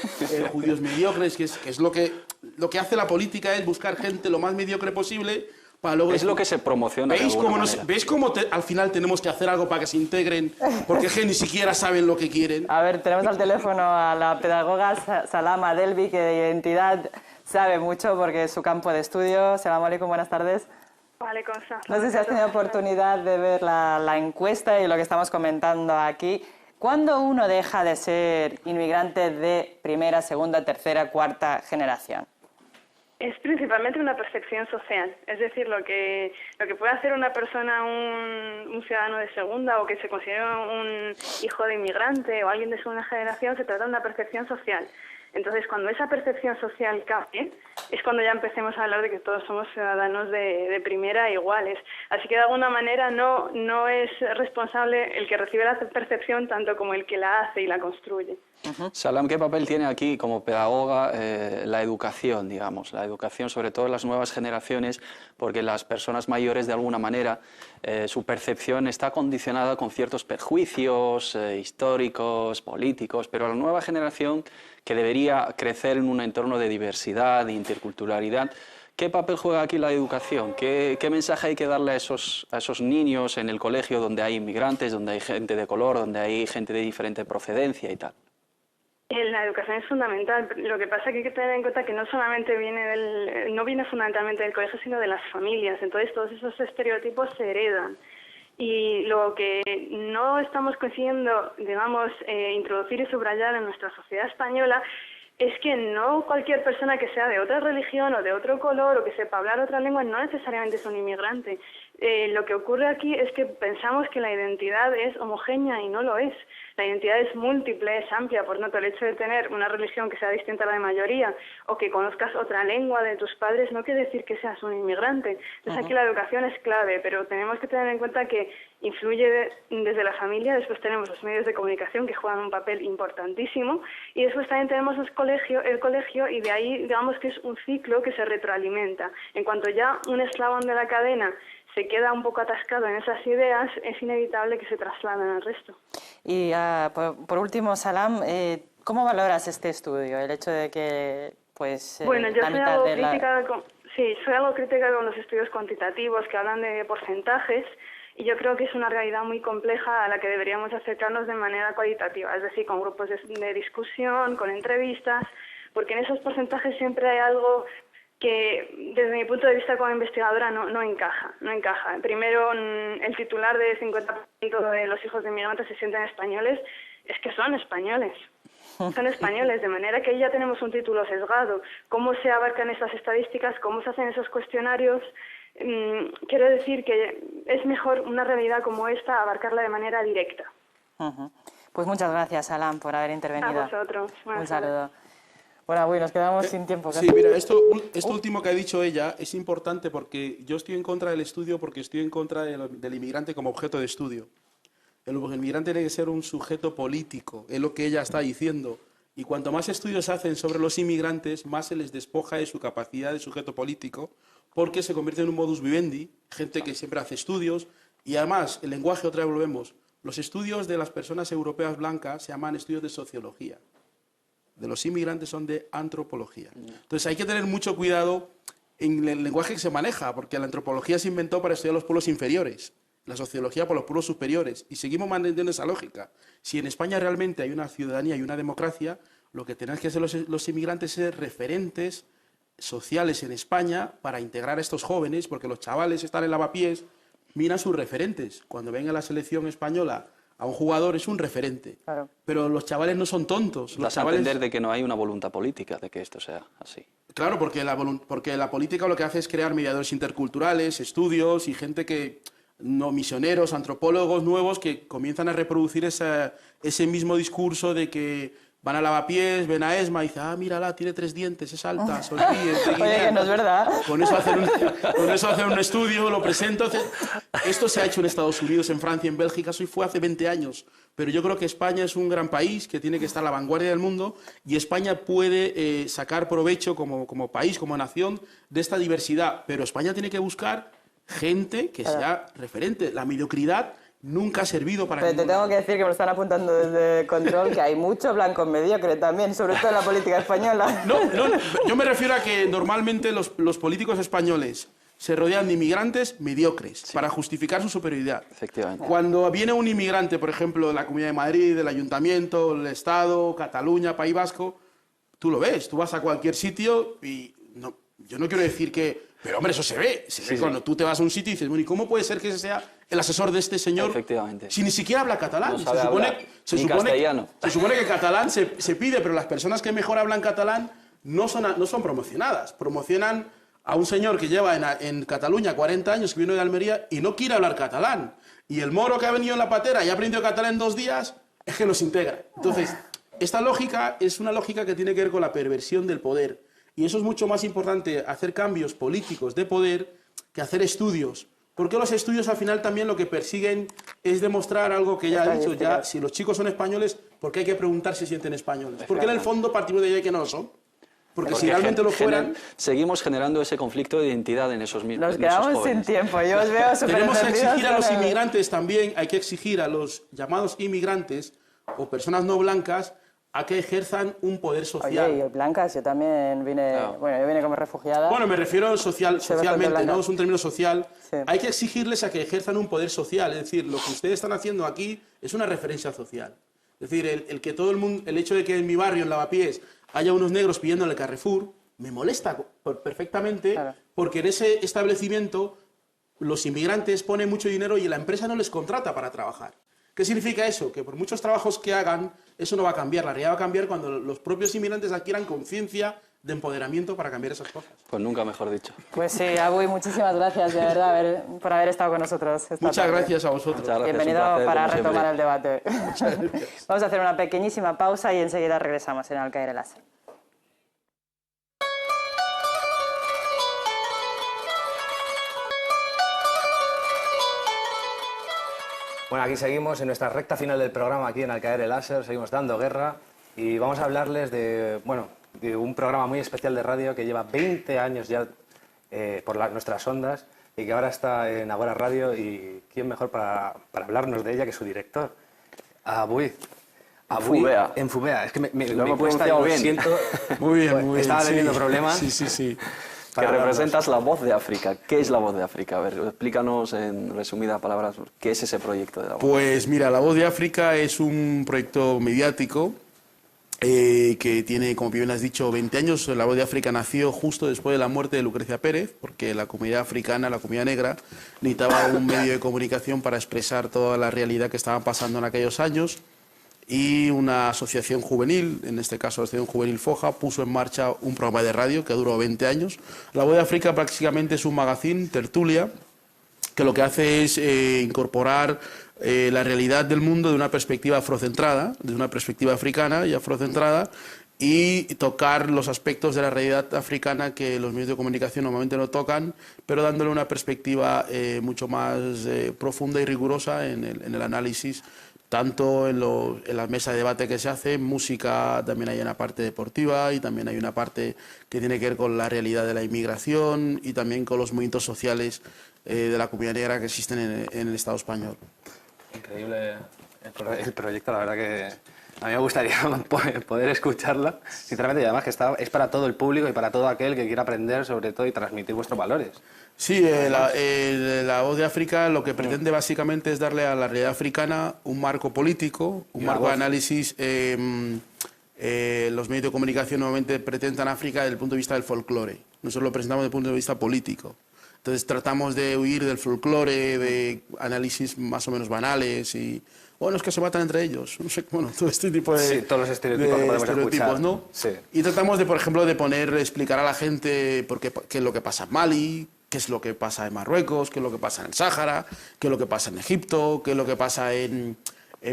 judíos mediocres, que es lo que hace la política, es buscar gente lo más mediocre posible para luego... Es lo que se promociona. ¿Veis cómo al final tenemos que hacer algo para que se integren? Porque ni siquiera saben lo que quieren. A ver, tenemos al teléfono a la pedagoga Salama Delbi, que de identidad sabe mucho porque es su campo de estudio. Salam aleikum, buenas tardes. No sé si has tenido oportunidad de ver la encuesta y lo que estamos comentando aquí. ¿Cuándo uno deja de ser inmigrante de primera, segunda, tercera, cuarta generación? Es principalmente una percepción social, es decir, lo que puede hacer una persona, un ciudadano de segunda o que se considera un hijo de inmigrante o alguien de segunda generación, se trata de una percepción social. Entonces, cuando esa percepción social cambie, es cuando ya empecemos a hablar de que todos somos ciudadanos de primera iguales. Así que, de alguna manera, no es responsable el que recibe la percepción tanto como el que la hace y la construye. Salam, ¿qué papel tiene aquí como pedagoga la educación, digamos? La educación, sobre todo en las nuevas generaciones, porque las personas mayores, de alguna manera, su percepción está condicionada con ciertos perjuicios históricos, políticos, pero la nueva generación, que debería crecer en un entorno de diversidad, de interculturalidad, ¿qué papel juega aquí la educación? ¿Qué mensaje hay que darle a esos niños en el colegio donde hay inmigrantes, donde hay gente de color, donde hay gente de diferente procedencia y tal? La educación es fundamental. Lo que pasa es que hay que tener en cuenta que no solamente no viene fundamentalmente del colegio, sino de las familias. Entonces todos esos estereotipos se heredan. Y lo que no estamos consiguiendo, digamos, introducir y subrayar en nuestra sociedad española es que no cualquier persona que sea de otra religión o de otro color o que sepa hablar otra lengua no necesariamente es un inmigrante. Lo que ocurre aquí es que pensamos que la identidad es homogénea y no lo es. La identidad es múltiple, es amplia, por lo tanto el hecho de tener una religión que sea distinta a la de mayoría o que conozcas otra lengua de tus padres no quiere decir que seas un inmigrante. Entonces aquí la educación es clave, pero tenemos que tener en cuenta que influye desde la familia, después tenemos los medios de comunicación que juegan un papel importantísimo y después también tenemos el colegio y de ahí digamos que es un ciclo que se retroalimenta. En cuanto ya un eslabón de la cadena se queda un poco atascado en esas ideas, es inevitable que se trasladen al resto. Y por último, Salam, ¿cómo valoras este estudio? El hecho de que, pues, bueno, yo la soy mitad algo de la... crítica soy algo crítica con los estudios cuantitativos que hablan de porcentajes y yo creo que es una realidad muy compleja a la que deberíamos acercarnos de manera cualitativa, es decir, con grupos de discusión, con entrevistas, porque en esos porcentajes siempre hay algo que desde mi punto de vista como investigadora no encaja. Primero, el titular de 50% de los hijos de inmigrantes se sienten españoles, es que son españoles. Son españoles, de manera que ahí ya tenemos un título sesgado. ¿Cómo se abarcan esas estadísticas? ¿Cómo se hacen esos cuestionarios? Quiero decir que es mejor una realidad como esta abarcarla de manera directa. Pues muchas gracias, Salam, por haber intervenido. A vosotros. Un saludo. Bueno, uy, nos quedamos sin tiempo. Sí, mira, esto último que ha dicho ella es importante porque yo estoy en contra del estudio porque estoy en contra del inmigrante como objeto de estudio. El inmigrante tiene que ser un sujeto político, es lo que ella está diciendo. Y cuanto más estudios se hacen sobre los inmigrantes, más se les despoja de su capacidad de sujeto político, porque se convierte en un modus vivendi, gente que siempre hace estudios. Y además, el lenguaje, otra vez volvemos, los estudios de las personas europeas blancas se llaman estudios de sociología. De los inmigrantes son de antropología. Entonces hay que tener mucho cuidado en el lenguaje que se maneja, porque la antropología se inventó para estudiar los pueblos inferiores, la sociología por los pueblos superiores, y seguimos manteniendo esa lógica. Si en España realmente hay una ciudadanía y una democracia, lo que tienen que hacer los inmigrantes es referentes sociales en España para integrar a estos jóvenes, porque los chavales están en lavapiés, miran sus referentes. Cuando ven a la selección española a un jugador es un referente, claro. Pero los chavales no son tontos. Los chavales... a entender de que no hay una voluntad política de que esto sea así. Claro, porque la política lo que hace es crear mediadores interculturales, estudios y gente que, no misioneros, antropólogos nuevos que comienzan a reproducir ese mismo discurso de que van a lavapiés, ven a Esma y dicen, ah, mírala, tiene 3 dientes, es alta, sonríe. Oye, que no es verdad. Con eso hacer un estudio, lo presento. Esto se ha hecho en Estados Unidos, en Francia, en Bélgica, eso fue hace 20 años. Pero yo creo que España es un gran país que tiene que estar a la vanguardia del mundo y España puede sacar provecho como país, como nación, de esta diversidad. Pero España tiene que buscar gente que sea referente. La mediocridad nunca ha servido para... Pero te tengo que decir que me lo están apuntando desde Control, que hay mucho blanco mediocre también, sobre todo en la política española. No, yo me refiero a que normalmente los políticos españoles se rodean de inmigrantes mediocres para justificar su superioridad. Efectivamente. Cuando viene un inmigrante, por ejemplo, de la Comunidad de Madrid, del Ayuntamiento, el Estado, Cataluña, País Vasco, tú lo ves, tú vas a cualquier sitio y yo no quiero decir que... Pero, hombre, eso se ve cuando tú te vas a un sitio y dices, bueno, ¿y cómo puede ser que ese sea el asesor de este señor? Efectivamente. Si ni siquiera habla catalán. No sabe castellano. Se supone que catalán se pide, pero las personas que mejor hablan catalán no son promocionadas. Promocionan a un señor que lleva en Cataluña 40 años, que vino de Almería, y no quiere hablar catalán. Y el moro que ha venido en la patera y ha aprendido catalán en 2 días, es que los integra. Entonces, esta lógica es una lógica que tiene que ver con la perversión del poder. Y eso es mucho más importante, hacer cambios políticos de poder, que hacer estudios. Porque los estudios al final también lo que persiguen es demostrar algo que ya ha dicho, ya si los chicos son españoles, ¿por qué hay que preguntar si se sienten españoles? Porque en el fondo partimos de ahí que no lo son. Porque si realmente lo fueran... Seguimos generando ese conflicto de identidad en esos mismos Nos quedamos sin tiempo, yo os veo súper Tenemos que exigir a los inmigrantes también, hay que exigir a los llamados inmigrantes o personas no blancas a que ejerzan un poder social. Oye, y blancas, yo también vine, bueno, yo vine como refugiada. Bueno, me refiero socialmente, no es un término social. Sí. Hay que exigirles a que ejerzan un poder social, es decir, lo que ustedes están haciendo aquí es una referencia social. Es decir, el que todo el mundo, el hecho de que en mi barrio, en Lavapiés, haya unos negros pidiendo en el Carrefour, me molesta perfectamente, claro. Porque en ese establecimiento los inmigrantes ponen mucho dinero y la empresa no les contrata para trabajar. ¿Qué significa eso? Que por muchos trabajos que hagan, eso no va a cambiar. La realidad va a cambiar cuando los propios inmigrantes adquieran conciencia de empoderamiento para cambiar esas cosas. Pues nunca mejor dicho. Pues sí, Abuy, muchísimas gracias de verdad por haber estado con nosotros esta Muchas tarde. gracias a vosotros. Muchas gracias, Bienvenido un placer, para como retomar siempre. el debate. Vamos a hacer una pequeñísima pausa y enseguida regresamos en Al Caer el Láser. Bueno, aquí seguimos en nuestra recta final del programa, aquí en Al Caer el Láser, seguimos dando guerra y vamos a hablarles de, bueno, de un programa muy especial de radio que lleva 20 años ya por nuestras ondas y que ahora está en Agora Radio, y quién mejor para hablarnos de ella que su director, Abuy. Fubea. En Fubea, es que me hemos cuesta, pronunciado lo bien. siento. Muy bien, muy bien. Estaba teniendo sí. problemas. Sí. Que representas la voz de África. ¿Qué es la voz de África? A ver, explícanos en resumidas palabras, ¿qué es ese proyecto de la voz? Pues mira, La Voz de África es un proyecto mediático que tiene, como bien has dicho, 20 años. La Voz de África nació justo después de la muerte de Lucrecia Pérez, porque la comunidad africana, la comunidad negra, necesitaba un medio de comunicación para expresar toda la realidad que estaba pasando en aquellos años. Y una asociación juvenil, en este caso la Asociación Juvenil Foja, puso en marcha un programa de radio que duró 20 años. La Voz de África prácticamente es un magazine, tertulia, que lo que hace es incorporar la realidad del mundo de una perspectiva afrocentrada, de una perspectiva africana y afrocentrada, y tocar los aspectos de la realidad africana que los medios de comunicación normalmente no tocan, pero dándole una perspectiva mucho más profunda y rigurosa en el análisis, tanto en la mesa de debate que se hace, música, también hay una parte deportiva y también hay una parte que tiene que ver con la realidad de la inmigración y también con los movimientos sociales de la comunidad negra que existen en el Estado español. Increíble el proyecto, la verdad que a mí me gustaría poder escucharla, sinceramente, y además que es para todo el público y para todo aquel que quiera aprender sobre todo y transmitir vuestros valores. Sí, la Voz de África lo que pretende básicamente es darle a la realidad africana un marco político, un marco de análisis. Los medios de comunicación normalmente presentan África desde el punto de vista del folclore. Nosotros lo presentamos desde el punto de vista político. Entonces tratamos de huir del folclore, de análisis más o menos banales y, bueno, es que se matan entre ellos, no sé, bueno, todo este tipo de... Sí, todos los estereotipos que podemos escuchar. ¿no? Sí. Y tratamos de, por ejemplo, de explicar a la gente qué es lo que pasa en Mali, qué es lo que pasa en Marruecos, qué es lo que pasa en el Sáhara, qué es lo que pasa en Egipto, qué es lo que pasa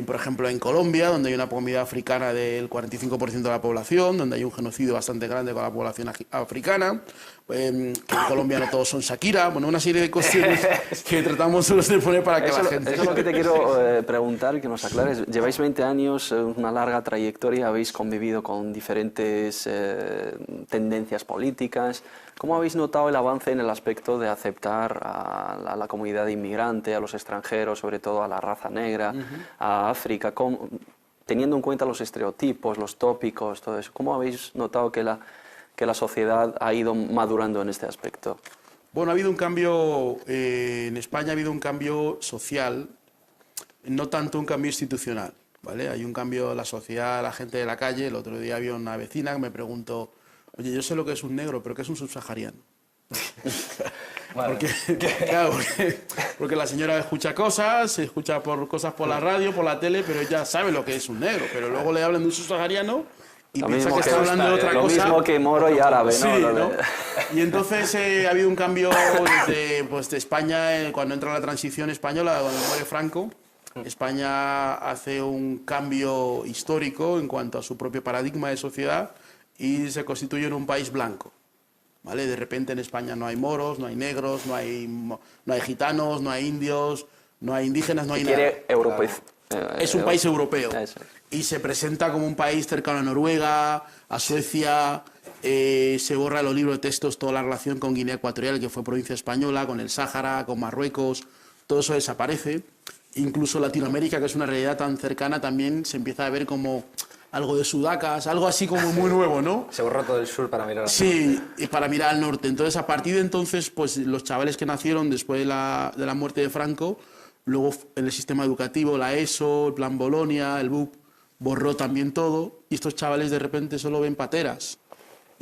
por ejemplo, en Colombia, donde hay una comunidad africana del 45% de la población, donde hay un genocidio bastante grande con la población africana, que en Colombia no todos son Shakira, bueno, una serie de cuestiones que tratamos de poner para que la gente... Eso es lo que te quiero preguntar, que nos aclares. Lleváis 20 años, una larga trayectoria, habéis convivido con diferentes tendencias políticas. ¿Cómo habéis notado el avance en el aspecto de aceptar a la comunidad inmigrante, a los extranjeros, sobre todo a la raza negra, a África, teniendo en cuenta los estereotipos, los tópicos, todo eso? ¿Cómo habéis notado que la sociedad ha ido madurando en este aspecto? Bueno, ha habido un cambio, en España ha habido un cambio social, no tanto un cambio institucional, ¿vale? Hay un cambio en la sociedad, la gente de la calle. El otro día había una vecina que me preguntó: oye, yo sé lo que es un negro, pero ¿qué es un subsahariano? Porque la señora escucha cosas, escucha cosas por la radio, por la tele, pero ella sabe lo que es un negro. Pero luego le hablan de un subsahariano y piensa que está hablando de otra cosa. Lo mismo que moro y árabe, sí, ¿no? Y entonces ha habido un cambio de España, cuando entra la transición española, cuando muere Franco. España hace un cambio histórico en cuanto a su propio paradigma de sociedad y se constituye en un país blanco, ¿vale? De repente en España no hay moros, no hay negros, no hay gitanos, no hay indios, no hay indígenas, no hay nada. Es un país europeo y se presenta como un país cercano a Noruega, a Suecia. Se borra en los libros de textos toda la relación con Guinea Ecuatorial, que fue provincia española, con el Sáhara, con Marruecos. Todo eso desaparece. Incluso Latinoamérica, que es una realidad tan cercana, también se empieza a ver como algo de sudacas, algo así como muy nuevo, ¿no? Se borró todo el sur para mirar al norte. Sí, y para mirar al norte. Entonces, a partir de entonces, pues los chavales que nacieron después de la muerte de Franco, luego en el sistema educativo, la ESO, el Plan Bolonia, el BUP, borró también todo, y estos chavales de repente solo ven pateras.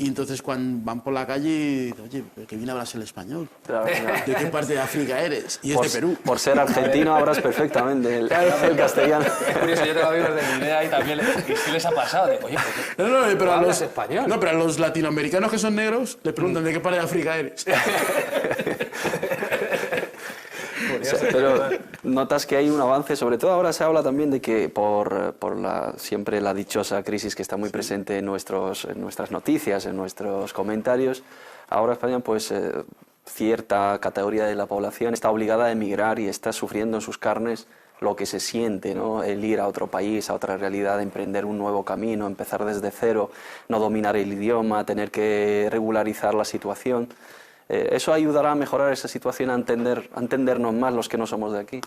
Y entonces cuando van por la calle, oye, ¿qué bien hablas el español? ¿De qué parte de África eres? Y es de Perú. Por ser argentino hablas perfectamente el castellano. Curioso, yo tengo amigos de Guinea y también y sí les ha pasado. De, oye, ¿por qué pero hablas español? No, pero a los latinoamericanos que son negros le preguntan ¿de qué parte de África eres? Pero notas que hay un avance, sobre todo ahora se habla también de que por siempre la dichosa crisis que está muy presente en nuestras noticias, en nuestros comentarios, ahora España pues cierta categoría de la población está obligada a emigrar y está sufriendo en sus carnes lo que se siente, ¿no? El ir a otro país, a otra realidad, emprender un nuevo camino, empezar desde cero, no dominar el idioma, tener que regularizar la situación. ¿Eso ayudará a mejorar esa situación, a entendernos más los que no somos de aquí?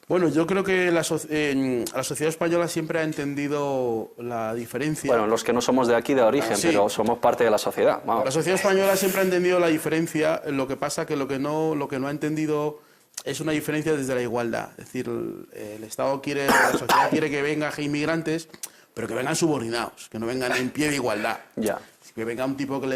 Bueno, yo creo que la sociedad española siempre ha entendido la diferencia. Bueno, los que no somos de aquí de origen, sí, pero somos parte de la sociedad. Vamos. La sociedad española siempre ha entendido la diferencia, lo que pasa que lo que no ha entendido es una diferencia desde la igualdad. Es decir, el Estado quiere, la sociedad quiere que vengan inmigrantes, pero que vengan subordinados, que no vengan en pie de igualdad. Ya. Que venga un tipo que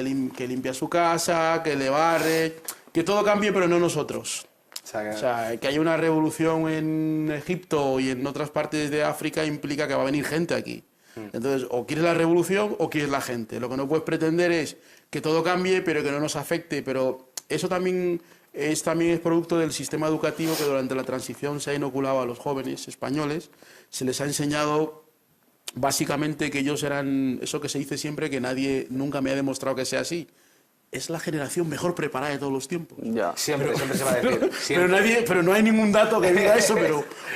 limpia su casa, que le barre, que todo cambie, pero no nosotros. O sea, que haya una revolución en Egipto y en otras partes de África implica que va a venir gente aquí. Entonces, o quieres la revolución o quieres la gente. Lo que no puedes pretender es que todo cambie, pero que no nos afecte. Pero eso también es producto del sistema educativo que durante la transición se ha inoculado a los jóvenes españoles. Se les ha enseñado básicamente que ellos eran, eso que se dice siempre, que nadie nunca me ha demostrado que sea así. Es la generación mejor preparada de todos los tiempos. Ya. Siempre se va a decir. Pero no hay ningún dato que diga eso,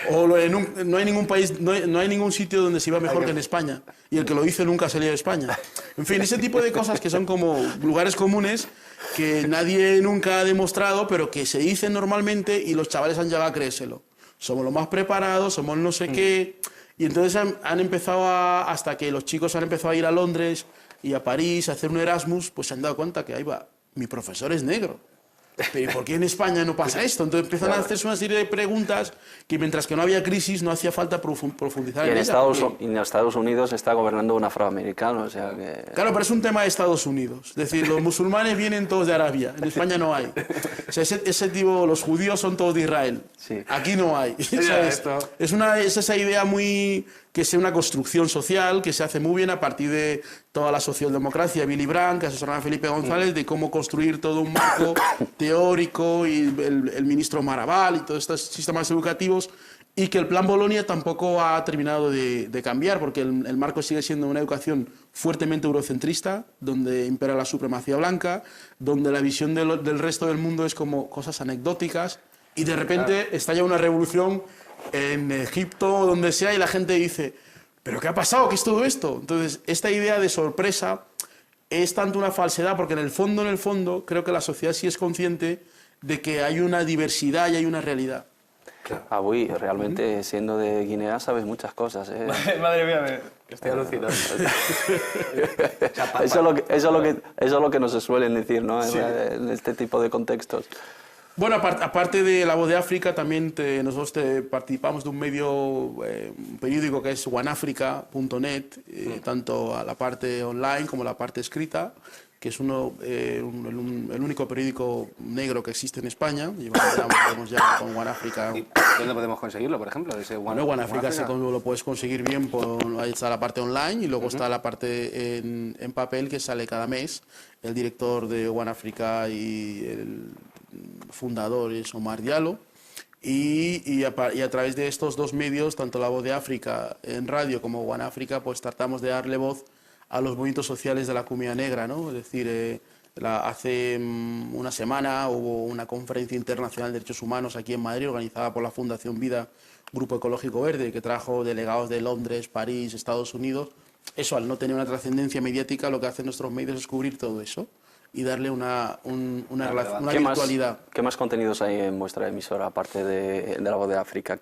no hay ningún país, no hay ningún sitio donde se iba mejor que en España. Y el que lo dice nunca salía de España. En fin, ese tipo de cosas que son como lugares comunes que nadie nunca ha demostrado, pero que se dicen normalmente y los chavales han llegado a creérselo. Somos los más preparados, somos no sé qué. Y entonces han empezado hasta que los chicos han empezado a ir a Londres y a París a hacer un Erasmus, pues se han dado cuenta que ahí va, mi profesor es negro. Pero ¿por qué en España no pasa esto? Entonces empiezan a hacerse una serie de preguntas que mientras que no había crisis no hacía falta profundizar en ellas. Y en Estados Unidos está gobernando un afroamericano, o sea que... Claro, pero es un tema de Estados Unidos. Es decir, los musulmanes vienen todos de Arabia, en España no hay. O sea, ese tipo, los judíos son todos de Israel. Sí. Aquí no hay. Es esa idea muy... que es una construcción social que se hace muy bien a partir de toda la socialdemocracia, Billy Brandt, que asesoraba a Felipe González, de cómo construir todo un marco teórico, y el ministro Marabal y todos estos sistemas educativos, y que el plan Bolonia tampoco ha terminado de cambiar, porque el marco sigue siendo una educación fuertemente eurocentrista, donde impera la supremacía blanca, donde la visión del resto del mundo es como cosas anecdóticas, y de repente estalla una revolución en Egipto o donde sea y la gente dice, ¿pero qué ha pasado? ¿Qué es todo esto? Entonces, esta idea de sorpresa es tanto una falsedad porque en el fondo, creo que la sociedad sí es consciente de que hay una diversidad y hay una realidad. Uy, realmente siendo de Guinea sabes muchas cosas, ¿eh? Madre mía, estoy alucinando. Eso es lo que nos suelen decir, ¿no? Sí. En este tipo de contextos. Bueno, aparte de La Voz de África, también nosotros participamos de un medio, un periódico que es oneafrica.net, tanto a la parte online como a la parte escrita, que es el único periódico negro que existe en España. Llevamos ya con One Africa. ¿Y dónde podemos conseguirlo, por ejemplo? One Africa lo puedes conseguir bien, ahí está la parte online y luego está la parte en papel que sale cada mes. El director de One Africa y el fundador es Omar Diallo, y a través de estos dos medios, tanto La Voz de África en radio como One Africa, pues tratamos de darle voz a los movimientos sociales de la comunidad negra, ¿no? Es decir, hace una semana hubo una conferencia internacional de derechos humanos aquí en Madrid, organizada por la Fundación Vida, Grupo Ecológico Verde, que trajo delegados de Londres, París, Estados Unidos. Eso, al no tener una trascendencia mediática, lo que hacen nuestros medios es cubrir todo eso y darle una virtualidad. ¿Qué más contenidos hay en vuestra emisora, aparte de La Voz de África?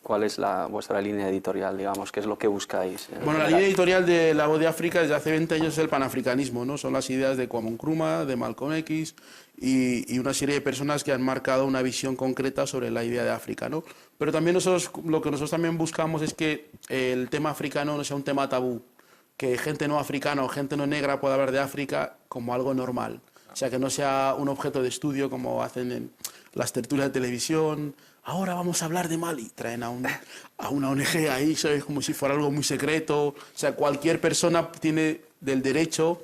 ¿Cuál es vuestra línea editorial, digamos? ¿Qué es lo que buscáis? Bueno, la línea editorial de La Voz de África desde hace 20 años es el panafricanismo, ¿no? Son las ideas de Kwame Nkrumah, de Malcolm X y una serie de personas que han marcado una visión concreta sobre la idea de África, ¿no? Pero también lo que nosotros también buscamos es que el tema africano no sea un tema tabú. que gente no africana o gente no negra pueda hablar de África como algo normal. O sea, que no sea un objeto de estudio como hacen en las tertulias de televisión. Ahora vamos a hablar de Mali. Traen a una ONG ahí, ¿sabes? Como si fuera algo muy secreto. O sea, cualquier persona tiene el derecho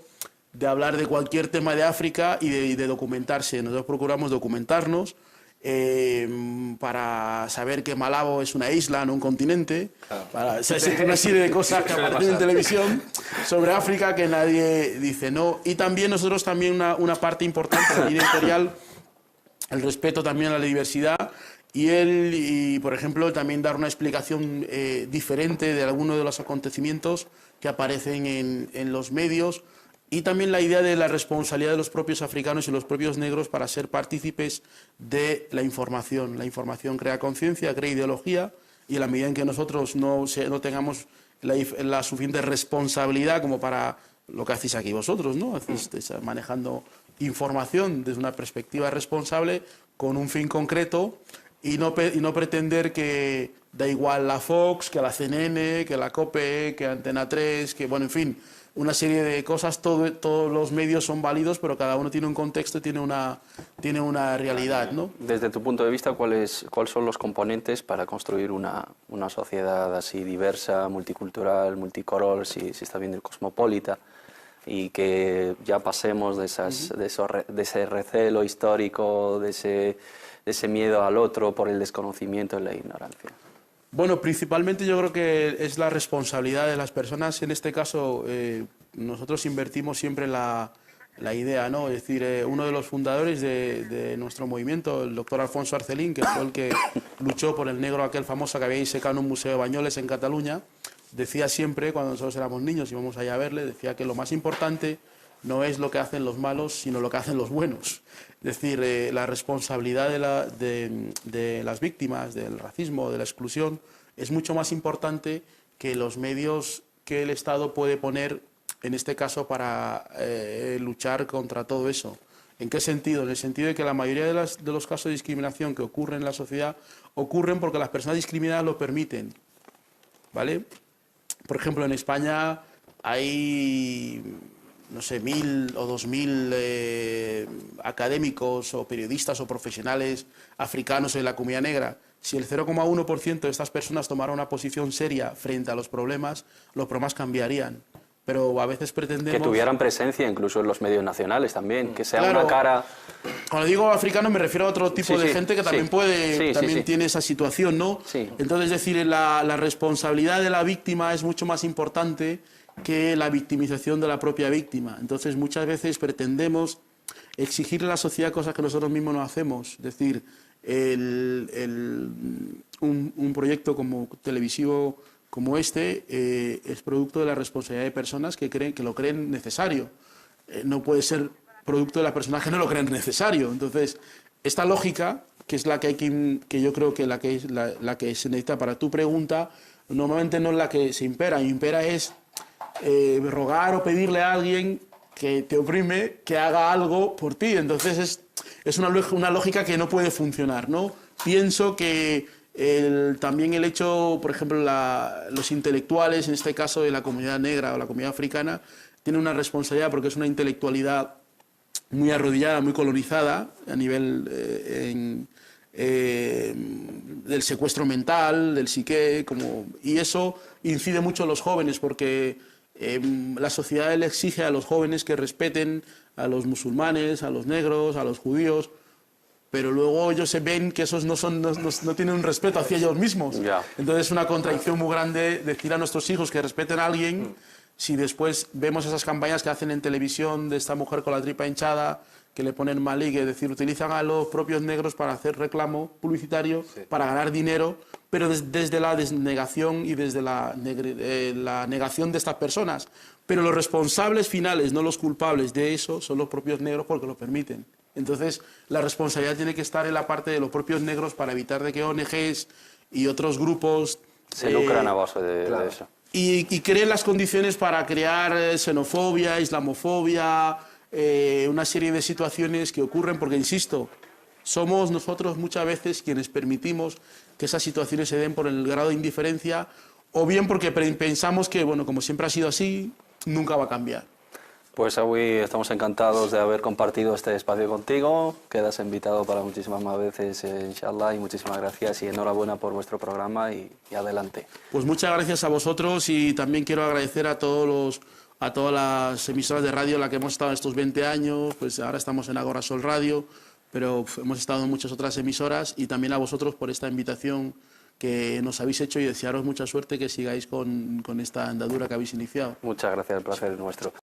de hablar de cualquier tema de África y de documentarse. Nosotros procuramos documentarnos para saber que Malabo es una isla, no un continente. Para, o sea, es una serie de cosas que aparecen en televisión sobre África que nadie dice, ¿no? Y también nosotros también una parte importante de la línea editorial, el respeto también a la diversidad y por ejemplo, también dar una explicación diferente de algunos de los acontecimientos que aparecen en los medios. Y también la idea de la responsabilidad de los propios africanos y los propios negros para ser partícipes de la información. La información crea conciencia, crea ideología, y en la medida en que nosotros no tengamos la suficiente responsabilidad como para lo que hacéis aquí vosotros, ¿no? Estáis manejando información desde una perspectiva responsable con un fin concreto y no pretender que da igual la Fox, que la CNN, que la COPE, que Antena 3, que, bueno, en fin, una serie de cosas, todos los medios son válidos, pero cada uno tiene un contexto, tiene una realidad, ¿no? Desde tu punto de vista, ¿cuáles son los componentes para construir una sociedad así diversa, multicultural, multicolor, si está bien, cosmopolita, y que ya pasemos de ese recelo histórico, de ese miedo al otro por el desconocimiento y la ignorancia? Bueno, principalmente yo creo que es la responsabilidad de las personas. En este caso, nosotros invertimos siempre la idea, ¿no? Es decir, uno de los fundadores de nuestro movimiento, el doctor Alfonso Arcelín, que fue el que luchó por el negro aquel famoso que había secado en un museo de Bañoles en Cataluña, decía siempre, cuando nosotros éramos niños y íbamos allá a verle, decía que lo más importante no es lo que hacen los malos, sino lo que hacen los buenos. Es decir, la responsabilidad de las víctimas del racismo, de la exclusión, es mucho más importante que los medios que el Estado puede poner, en este caso, para luchar contra todo eso. ¿En qué sentido? En el sentido de que la mayoría de los casos de discriminación que ocurren en la sociedad ocurren porque las personas discriminadas lo permiten, ¿vale? Por ejemplo, en España hay, no sé, 1.000 o 2.000 académicos o periodistas o profesionales africanos en la comunidad negra. Si el 0,1% de estas personas tomara una posición seria frente a los problemas cambiarían. Pero a veces pretendemos... Que tuvieran presencia incluso en los medios nacionales también, que sea una cara... Cuando digo africano me refiero a otro tipo de gente que también tiene esa situación, ¿no? Sí. Entonces, es decir, la responsabilidad de la víctima es mucho más importante que la victimización de la propia víctima. Entonces, muchas veces pretendemos exigirle a la sociedad cosas que nosotros mismos no hacemos. Es decir, un proyecto como televisivo como este es producto de la responsabilidad de personas que lo creen necesario. No puede ser producto de las personas que no lo creen necesario. Entonces, esta lógica, que es la que yo creo que la que se necesita para tu pregunta, normalmente no es la que se impera. Impera es rogar o pedirle a alguien que te oprime que haga algo por ti. Entonces es una lógica que no puede funcionar, ¿no? Pienso que también el hecho, por ejemplo, los intelectuales, en este caso de la comunidad negra o la comunidad africana, tienen una responsabilidad porque es una intelectualidad muy arrodillada, muy colonizada a nivel del secuestro mental, del psique, y eso incide mucho en los jóvenes porque la sociedad le exige a los jóvenes que respeten a los musulmanes, a los negros, a los judíos, pero luego ellos se ven que esos no tienen un respeto hacia ellos mismos. Entonces es una contradicción muy grande decir a nuestros hijos que respeten a alguien si después vemos esas campañas que hacen en televisión de esta mujer con la tripa hinchada, que le ponen Malik, es decir, utilizan a los propios negros para hacer reclamo publicitario, para ganar dinero, pero desde la desnegación y desde la negación de estas personas. Pero los responsables finales, no los culpables de eso, son los propios negros porque lo permiten. Entonces, la responsabilidad tiene que estar en la parte de los propios negros para evitar de que ONGs y otros grupos... Se lucran a base de eso. Y creen las condiciones para crear xenofobia, islamofobia, una serie de situaciones que ocurren porque, insisto, somos nosotros muchas veces quienes permitimos que esas situaciones se den por el grado de indiferencia o bien porque pensamos que, bueno, como siempre ha sido así, nunca va a cambiar. Pues hoy estamos encantados de haber compartido este espacio contigo. Quedas invitado para muchísimas más veces, inshallah, y muchísimas gracias y enhorabuena por vuestro programa y adelante. Pues muchas gracias a vosotros y también quiero agradecer a todas las emisoras de radio en las que hemos estado estos 20 años, pues ahora estamos en Agora Sol Radio, pero hemos estado en muchas otras emisoras y también a vosotros por esta invitación que nos habéis hecho y desearos mucha suerte, que sigáis con esta andadura que habéis iniciado. Muchas gracias, el placer es nuestro.